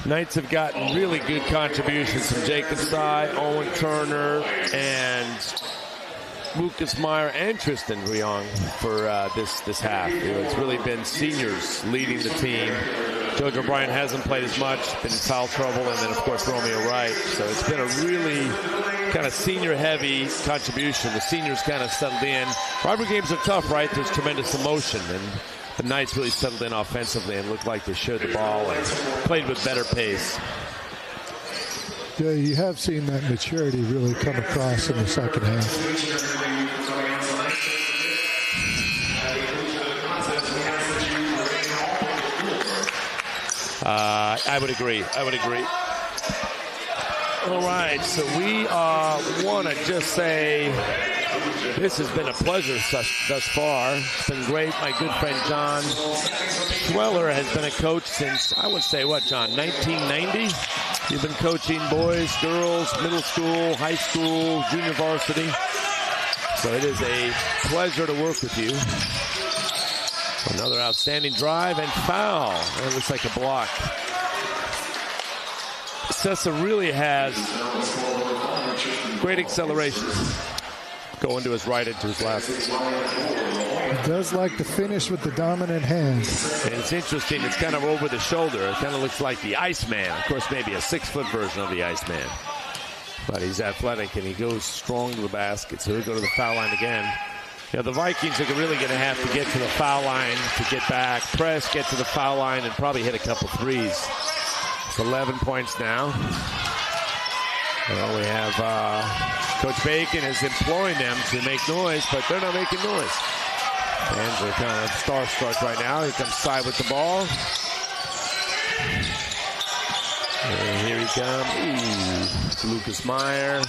Knights have gotten really good contributions from Jacob Sy, Owen Turner, and Lucas Meyer and Tristan Riong for this half. It's really been seniors leading the team. JoJo Bryant hasn't played as much, been in foul trouble, and then, of course, Romeo Wright. So it's been a really kind of senior-heavy contribution. The seniors kind of settled in. Rivalry games are tough, right? There's tremendous emotion, and the Knights really settled in offensively and looked like they shared the ball and played with better pace. Yeah, you have seen that maturity really come across in the second half. I would agree. All right, so we want to just say this has been a pleasure thus far. It's been great. My good friend John Schweller has been a coach since, I would say, what, John, 1990? You've been coaching boys, girls, middle school, high school, junior varsity. So it is a pleasure to work with you. Another outstanding drive and foul. It looks like a block. Sessa really has great acceleration. Going to his right, into his left. He does like to finish with the dominant hand. And it's interesting, it's kind of over the shoulder. It kind of looks like the Iceman. Of course, maybe a 6-foot version of the Iceman. But he's athletic, and he goes strong to the basket. So he'll go to the foul line again. You know, the Vikings are really going to have to get to the foul line to get back, press, get to the foul line, and probably hit a couple threes. It's 11 points now. Well, we have Coach Bacon is imploring them to make noise, but they're not making noise. Fans are kind of starstruck right now. Here comes Sy with the ball. And here he comes. Ooh, Lucas Meyer.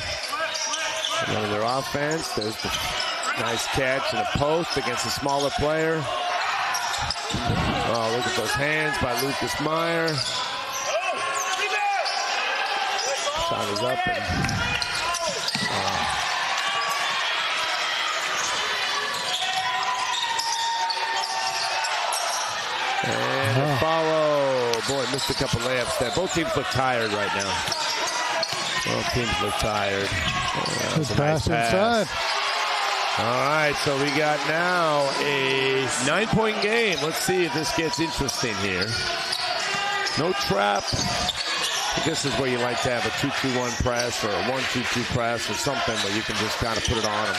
Another their offense. There's the nice catch and a post against a smaller player. Oh, look at those hands by Lucas Meyer. Shot is up and a follow. Boy, missed a couple layups there. Both teams look tired right now. Both teams look tired. That's a nice pass. Inside. All right, so we got now a 9-point game. Let's see if this gets interesting here. No trap. This is where you like to have a 2-2-1 press or a 1-2-2 press or something where you can just kind of put it on them.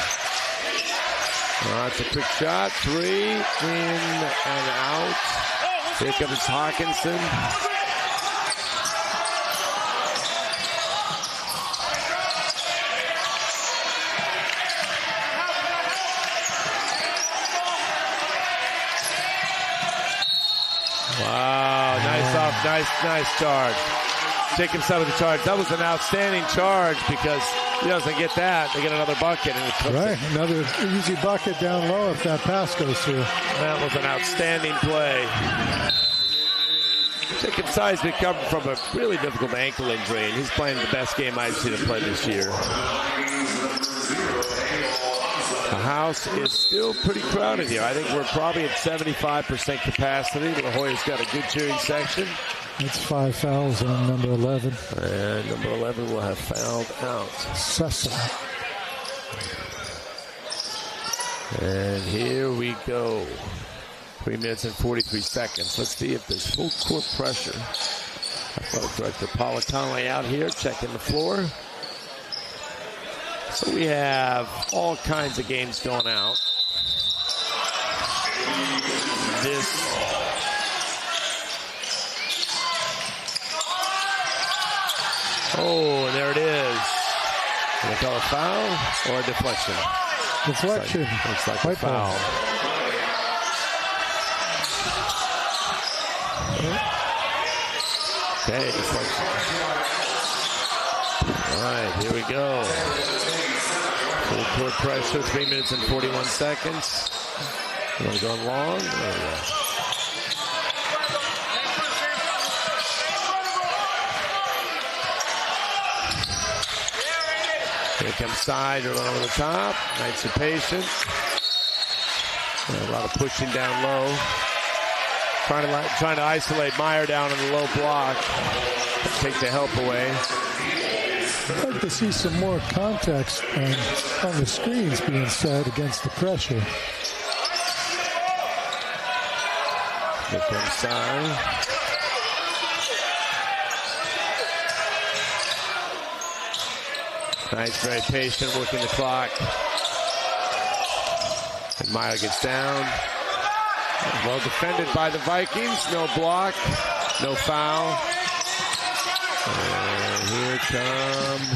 All right, it's a quick shot. 3 in and out. Here comes Hawkinson. Wow, nice charge. Jacob Sy with the charge. That was an outstanding charge because he doesn't get that. They get another bucket. And right, another easy bucket down low if that pass goes through. That was an outstanding play. Jacob Sy's been coming from a really difficult ankle injury, and he's playing the best game I've seen him play this year. The house is still pretty crowded here. I think we're probably at 75% capacity. La Jolla's got a good cheering section. That's 5 fouls on number 11. And number 11 will have fouled out. Sessa. And here we go. 3 minutes and 43 seconds. Let's see if there's full court pressure. Athletic Director Politano out here checking the floor. So we have all kinds of games going out. Oh, there it is. Can I call a foul or a deflection? Deflection. Looks like a foul. Okay, deflection. All right, here we go. Full court pressure, 3 minutes and 41 seconds. You want to go long? There we go. Here comes side, or over the top. Knights are patient. A lot of pushing down low. Trying to isolate Meyer down in the low block. Take the help away. I'd like to see some more context on the screens being set against the pressure. Here comes side. Nice, very patient, working the clock. And Meyer gets down. Well defended by the Vikings. No block, no foul. And here comes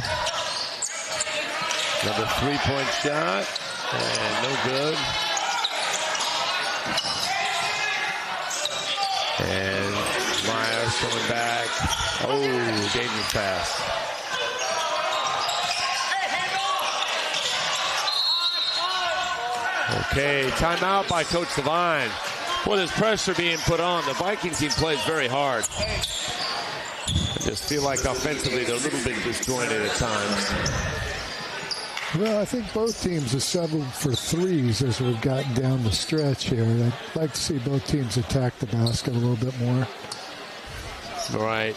another three-point shot. And no good. And Myers coming back. Oh, dangerous pass. Okay, timeout by Coach Devine. Boy, there's pressure being put on. The Vikings team plays very hard. I just feel like offensively they're a little bit disjointed at times. Well, I think both teams have settled for threes as we've gotten down the stretch here. I'd like to see both teams attack the basket a little bit more. All right.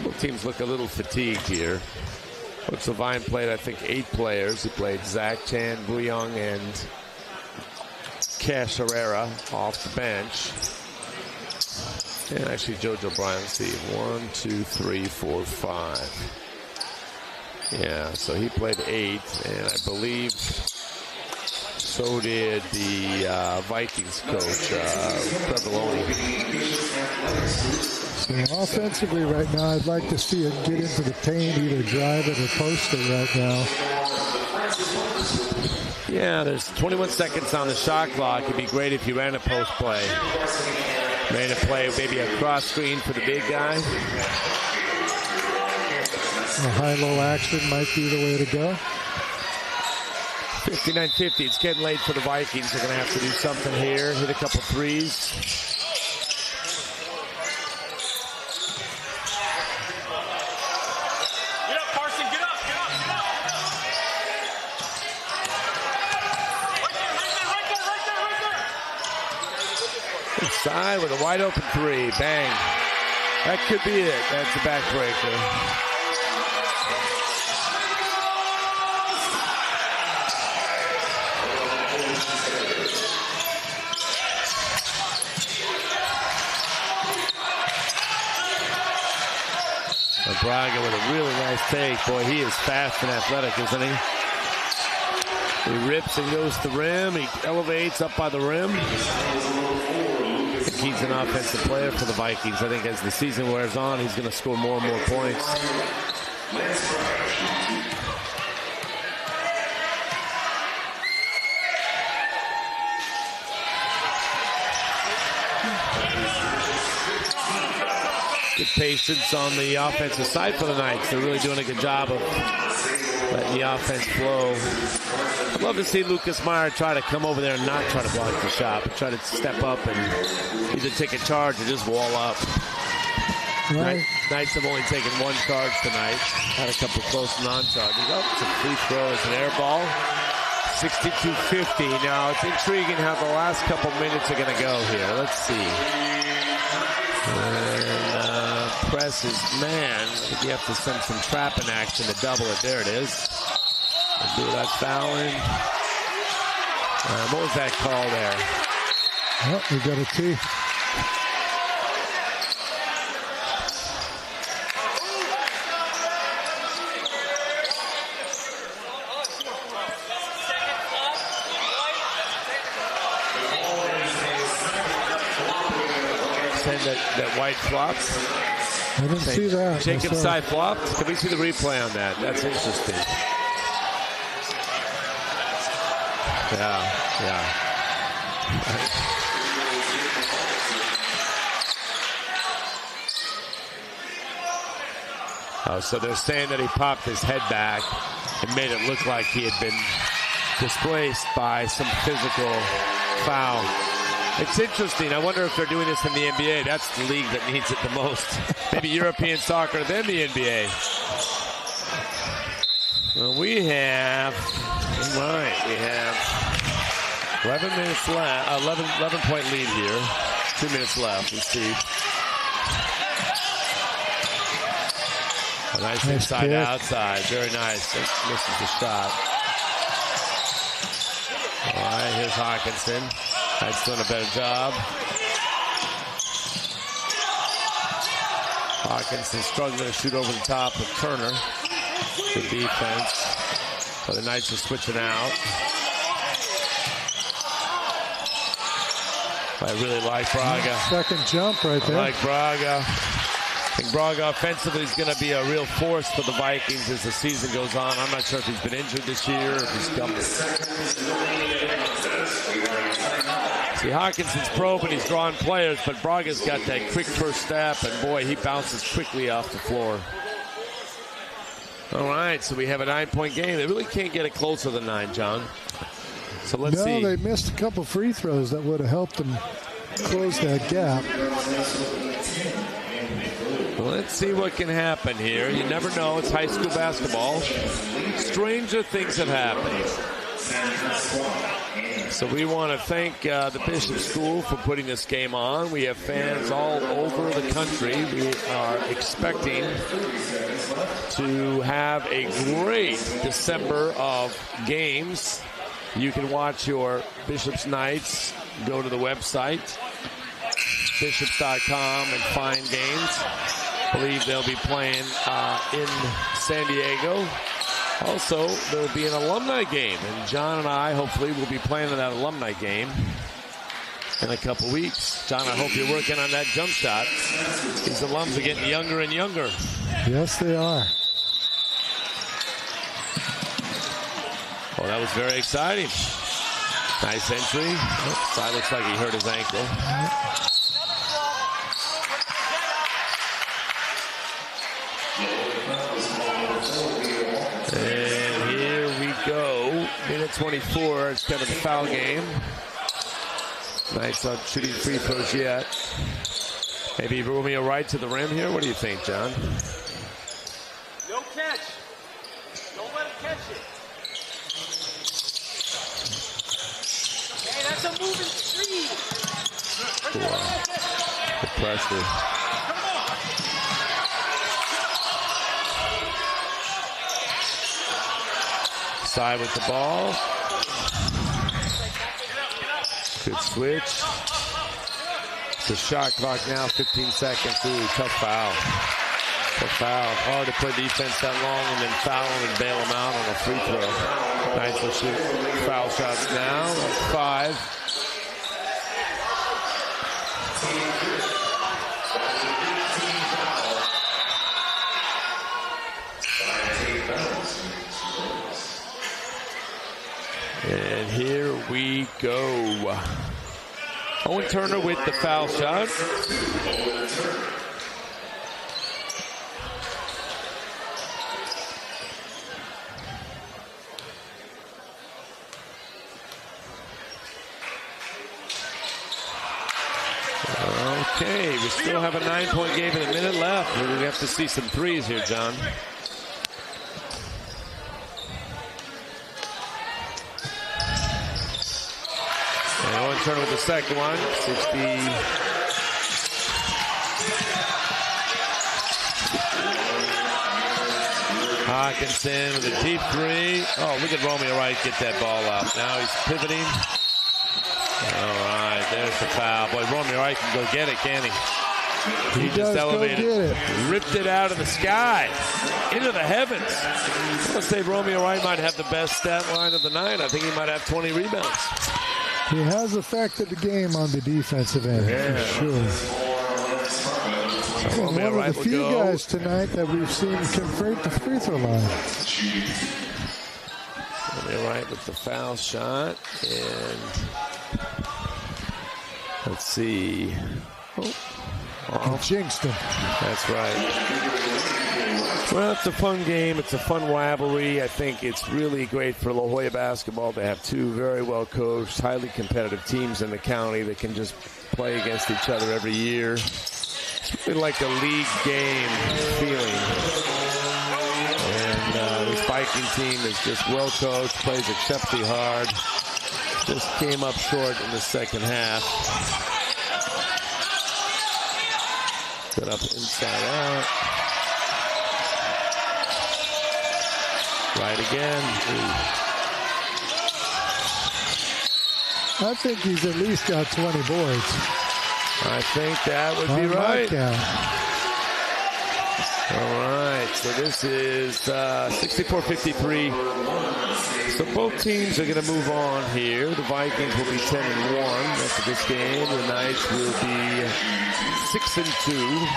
Both teams look a little fatigued here. Coach Devine played, I think, 8 players. He played Zach Chan, Bouillon, and Cash Herrera off the bench. And actually, JoJo Bryan, let's see, 1, 2, 3, 4, 5. Yeah, so he played 8, and I believe so did the Vikings coach, Prevaloni. So offensively right now, I'd like to see it get into the paint, either drive it or post it right now. Yeah, there's 21 seconds on the shot clock. It'd be great if you ran a post play. Ran a play, maybe a cross screen for the big guy. A high-low action might be the way to go. 59-50. It's getting late for the Vikings. They're going to have to do something here. Hit a couple threes. Get up, Carson. Get up. Get up. Get up. Right there. Inside with a wide open 3. Bang. That could be it. That's a backbreaker. Braga with a really nice take. Boy, he is fast and athletic, isn't he? He rips and goes to the rim. He elevates up by the rim. He's an offensive player for the Vikings. I think as the season wears on, he's going to score more and more points. Good patience on the offensive side for the Knights. They're really doing a good job of letting the offense flow. I'd love to see Lucas Meyer try to come over there and not try to block the shot, but try to step up and either take a charge or just wall up. Right. Knights have only taken 1 charge tonight. Had a couple close non-charges. Oh, it's a free throw. It's an air ball. 62-50. Now, it's intriguing how the last couple minutes are going to go here. Let's see. And presses, man. I think you have to send some trapping action to double it. There it is. Do that fouling. What was that call there? Oh, we got a T. That white flops. I didn't see that. Jacob's side flopped. Can we see the replay on that? That's interesting. Yeah. Oh, so they're saying that he popped his head back and made it look like he had been displaced by some physical foul. It's interesting. I wonder if they're doing this in the NBA. That's the league that needs it the most. Maybe European soccer, then the NBA. Well, we have 11 minutes left. 11-point lead here. 2 minutes left. Let's see. A nice inside to outside. Very nice. Misses the shot. All right, here's Hawkinson. Knight's doing a better job. Hawkinson struggling to shoot over the top of Turner. Good defense. But the Knights are switching out. I really like Braga. Second jump right there. I like Braga. I think Braga offensively is going to be a real force for the Vikings as the season goes on. I'm not sure if he's been injured this year or if he's coming. See, Hawkinson's probe and he's drawing players, but Braga's got that quick first step, and boy, he bounces quickly off the floor. All right, so we have a 9-point game. They really can't get it closer than 9, John. So let's see. No, they missed a couple free throws that would have helped them close that gap. Well, let's see what can happen here. You never know. It's high school basketball. Stranger things have happened. So we want to thank the Bishop School for putting this game on. We have fans all over the country. We are expecting to have a great December of games. You can watch your Bishop's Knights. Go to the website, bishops.com, and find games. I believe they'll be playing in San Diego. Also, there will be an alumni game, and John and I hopefully will be playing in that alumni game in a couple weeks. John, I hope you're working on that jump shot. These alums are getting younger and younger. Yes, they are. Oh, that was very exciting. Nice entry. Oh, side looks like he hurt his ankle. And here we go. Minute 24. It's kind of a foul game. Knights not shooting free throws yet. Maybe Romeo right to the rim here. What do you think, John? No catch. Don't let him catch it. Hey, that's a moving screen. The pressure. Side with the ball. Good switch. The shot clock now, 15 seconds. Ooh, tough foul. Tough foul. Hard to play defense that long and then foul and bail them out on a free throw. Knights will shoot foul shots now. 5. And here we go. Owen Turner with the foul shot. Okay, we still have a 9-point game and a minute left. We're going to have to see some threes here, John. return with the second one. 60. Hawkinson with a deep three. Oh, look at Romeo Wright get that ball out. Now he's pivoting. All right, there's the foul. Boy, Romeo Wright can go get it, can't he? He just elevated, ripped it out of the sky, into the heavens. I'm going to say Romeo Wright might have the best stat line of the night. I think he might have 20 rebounds. He has affected the game on the defensive end, for sure. One of the few guys tonight that we've seen convert the free throw line. Romeo Wright with the foul shot, and let's see. Oh, jinxed him. That's right. Well, it's a fun game. It's a fun rivalry. I think it's really great for La Jolla basketball to have two very well-coached, highly competitive teams in the county that can just play against each other every year. It's really like a league game feeling. And this Viking team is just well-coached, plays exceptionally hard. Just came up short in the second half. Set up inside out. Right again. I think he's at least got 20 boards. I think that would be right. All right, so this is 64-53. So both teams are going to move on here. The Vikings will be 10-1 after this game. The Knights will be 6-2.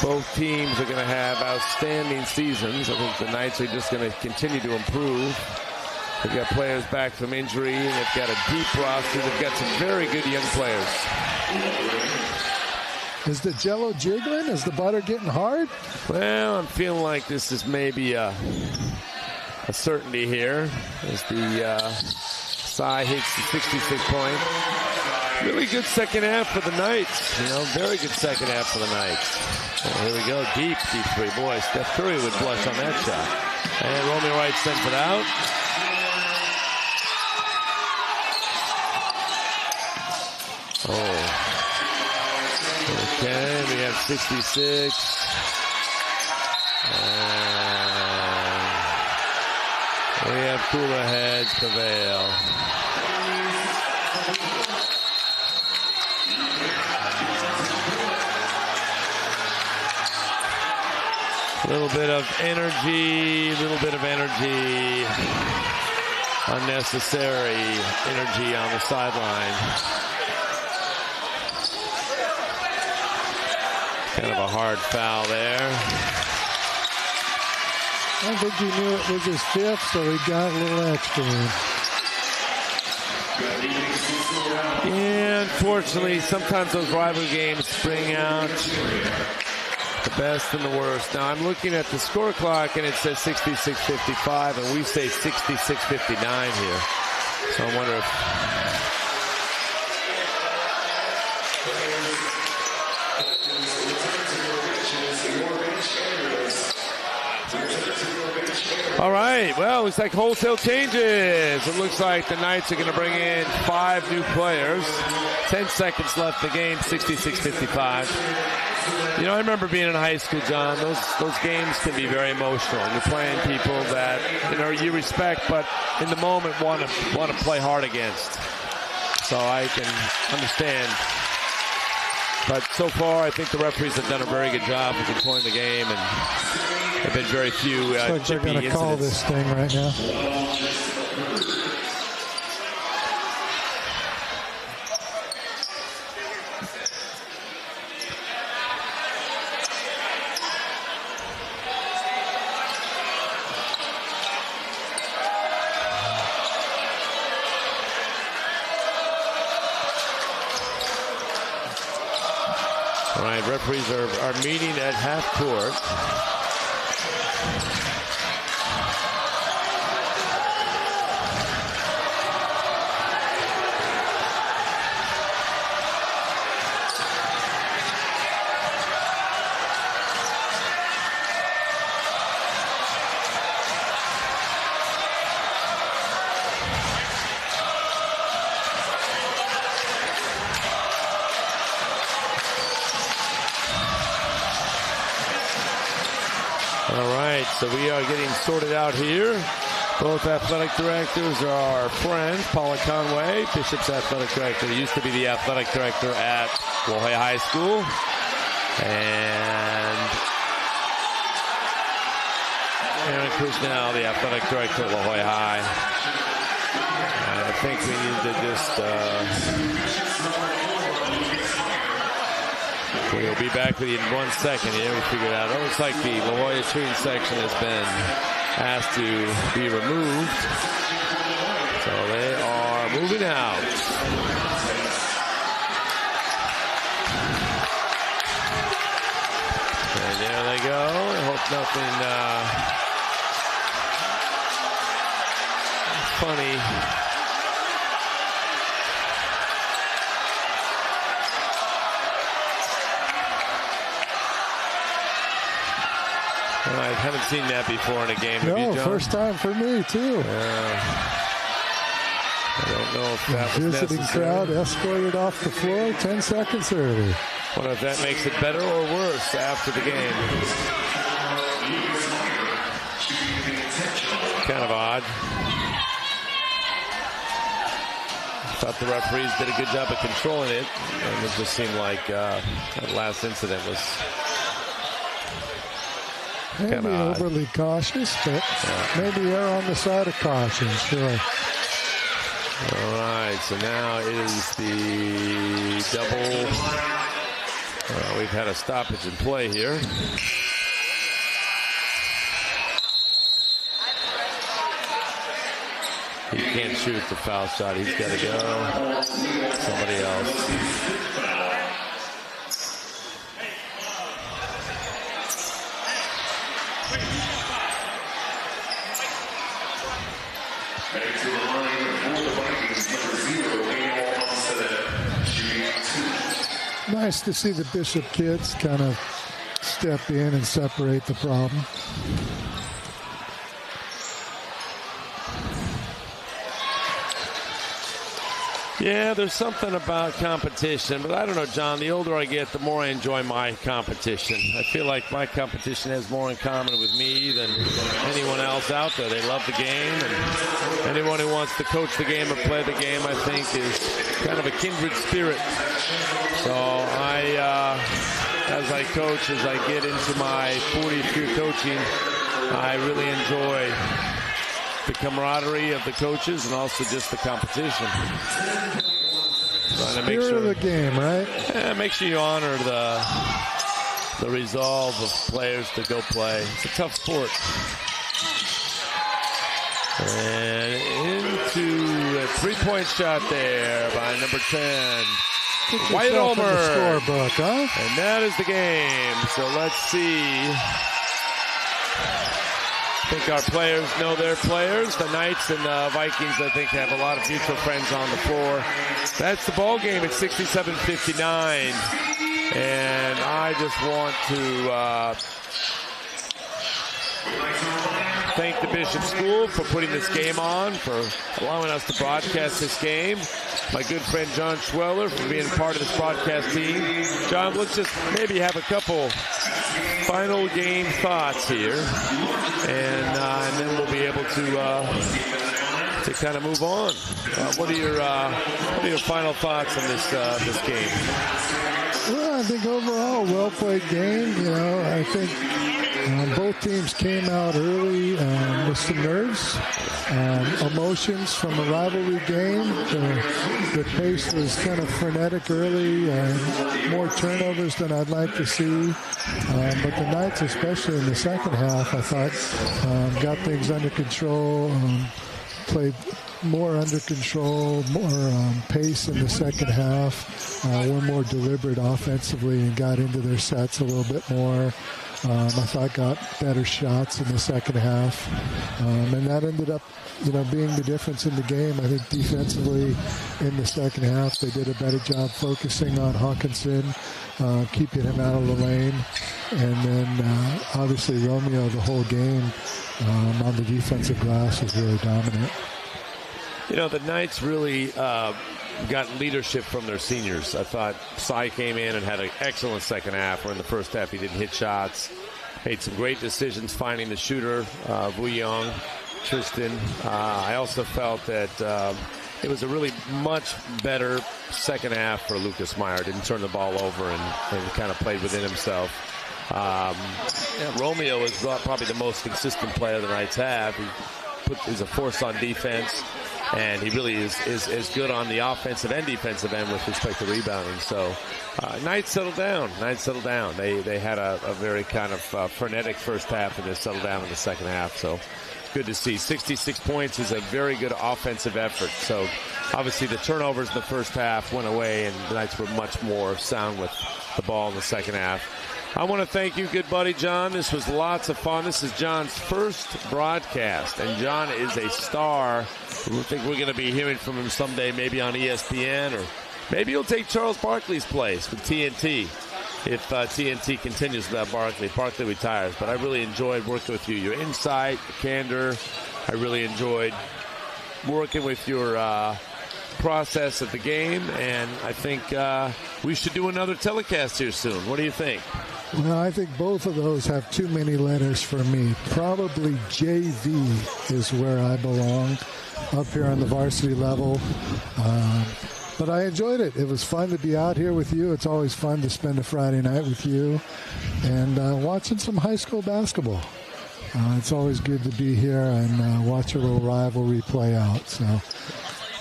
Both teams are going to have outstanding seasons. I think the Knights are just going to continue to improve. They've got players back from injury, and they've got a deep roster. They've got some very good young players. Is the jello jiggling? Is the butter getting hard? Well, I'm feeling like this is maybe a certainty here as the Cy hits the 66 point. Really good second half for the Knights. You know, very good second half for the Knights. Oh, here we go. Deep three. Boy, Steph Curry would blush on that shot. And Romeo Wright sends it out. Oh. Okay, we have 66. And we have cooler heads prevail. A little bit of energy, unnecessary energy on the sideline. Kind of a hard foul there. I think he knew it was his fifth, so he got a little extra in. Yeah, unfortunately, sometimes those rivalry games bring out the best and the worst. Now, I'm looking at the score clock, and it says 66-55, and we say 66-59 here. So I wonder if... All right, well, looks like wholesale changes. It looks like the Knights are going to bring in 5 new players. 10 seconds left in the game, 66-55. You know, I remember being in high school, John. Those games can be very emotional. You're playing people that, you know, you respect, but in the moment want to play hard against. So I can understand. But so far, I think the referees have done a very good job of controlling the game, and there have been very few chippy incidents. They're going to call this thing right now. All right, referees are meeting at half court. so we are getting sorted out here. Both athletic directors are friends. Paula Conway, Bishop's athletic director, used to be the athletic director at La Jolla High School. And Aaron Cruz now, the athletic director at La Jolla High. And I think we need to just... we'll be back with you in 1 second here. We figured out. It looks like the La Jolla shooting section has been asked to be removed. So they are moving out. And there they go. I hope nothing funny. I haven't seen that before in a game. No, first time for me, too. I don't know if that was visiting necessary. Crowd escorted off the floor 10 seconds early. Wonder if that makes it better or worse after the game. Kind of odd. Thought the referees did a good job of controlling it, and it just seemed like that last incident was Maybe overly cautious, but maybe err on the side of caution, sure. All right, so now is the double. We've had a stoppage in play here. He can't shoot the foul shot. He's got to go. Somebody else. Nice to see the Bishop kids kind of step in and separate the problem. Yeah, there's something about competition, but I don't know, John, the older I get, the more I enjoy my competition. I feel like my competition has more in common with me than anyone else out there. They love the game, and anyone who wants to coach the game or play the game, I think, is kind of a kindred spirit. So as I coach, as I get into my 40th year coaching, I really enjoy the camaraderie of the coaches and also just the competition. Trying to make Spirit of the game, right? Yeah, make sure you honor the resolve of players to go play. It's a tough sport. And into a three-point shot there by number 10. White Ulmer. Scorebook, huh? And that is the game. So let's see. I think our players know their players. The Knights and the Vikings, I think, have a lot of mutual friends on the floor. That's the ball game at 67-59. And I just want to thank the Bishop School for putting this game on, for allowing us to broadcast this game. My good friend John Schweller for being part of this broadcast team. John, let's just maybe have a couple final game thoughts here, and then we'll be able to kind of move on. What are your final thoughts on this game? Well, I think overall, well-played game. You know, I think both teams came out early with some nerves, emotions from a rivalry game. The pace was kind of frenetic early, more turnovers than I'd like to see. But the Knights, especially in the second half, I thought got things under control, played more under control, more pace in the second half, were more deliberate offensively and got into their sets a little bit more. I thought got better shots in the second half, and that ended up, being the difference in the game. I think defensively in the second half, they did a better job focusing on Hawkinson, keeping him out of the lane, and then obviously Romeo the whole game on the defensive glass was really dominant. The Knights really got leadership from their seniors. I thought Cy came in and had an excellent second half, where in the first half he didn't hit shots. made some great decisions finding the shooter, Wu Young, Tristan. I also felt that it was a really much better second half for Lucas Meyer. Didn't turn the ball over and kind of played within himself. Romeo is probably the most consistent player the Knights have. He's a force on defense, and he really is good on the offensive and defensive end with respect to rebounding. So Knights settled down. They had a very kind of frenetic first half, and they settled down in the second half. So good to see. 66 points is a very good offensive effort. So obviously the turnovers in the first half went away, and the Knights were much more sound with the ball in the second half. I want to thank you, good buddy John. This was lots of fun. This is John's first broadcast, and John is a star. I think we're going to be hearing from him someday, maybe on ESPN, or maybe he'll take Charles Barkley's place with TNT if TNT continues without Barkley. Barkley retires. But I really enjoyed working with you. Your insight, your candor. I really enjoyed working with your process of the game, and I think we should do another telecast here soon. What do you think? Well, I think both of those have too many letters for me. Probably JV is where I belong, up here on the varsity level. But I enjoyed it. It was fun to be out here with you. It's always fun to spend a Friday night with you and watching some high school basketball. It's always good to be here and watch a little rivalry play out. So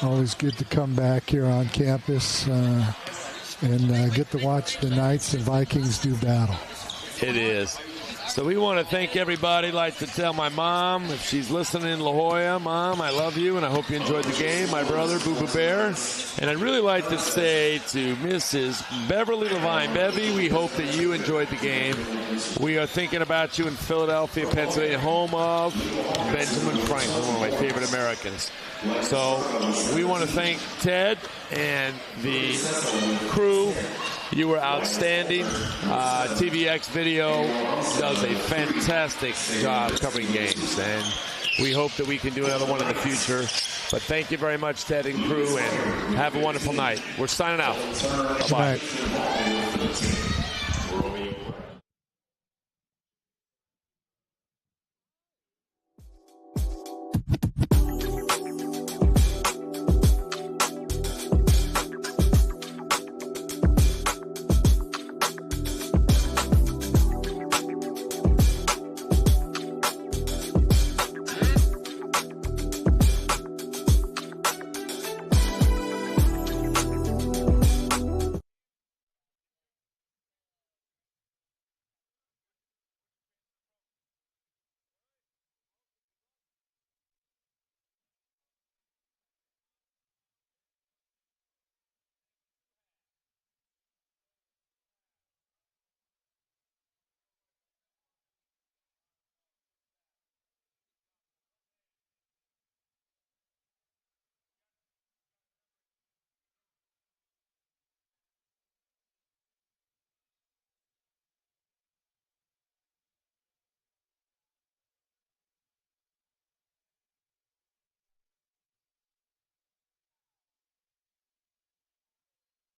always good to come back here on campus and get to watch the Knights and Vikings do battle. It is. So we want to thank everybody. I'd like to tell my mom, if she's listening in La Jolla, Mom, I love you, and I hope you enjoyed the game. My brother, Boo Boo Bear. And I'd really like to say to Mrs. Beverly Levine, Bevy, we hope that you enjoyed the game. We are thinking about you in Philadelphia, Pennsylvania, home of Benjamin Franklin, one of my favorite Americans. So we want to thank Ted and the crew. You were outstanding. TVX Video does a fantastic job covering games, and we hope that we can do another one in the future. But thank you very much, Ted and crew, and have a wonderful night. We're signing out. Bye-bye. Bye.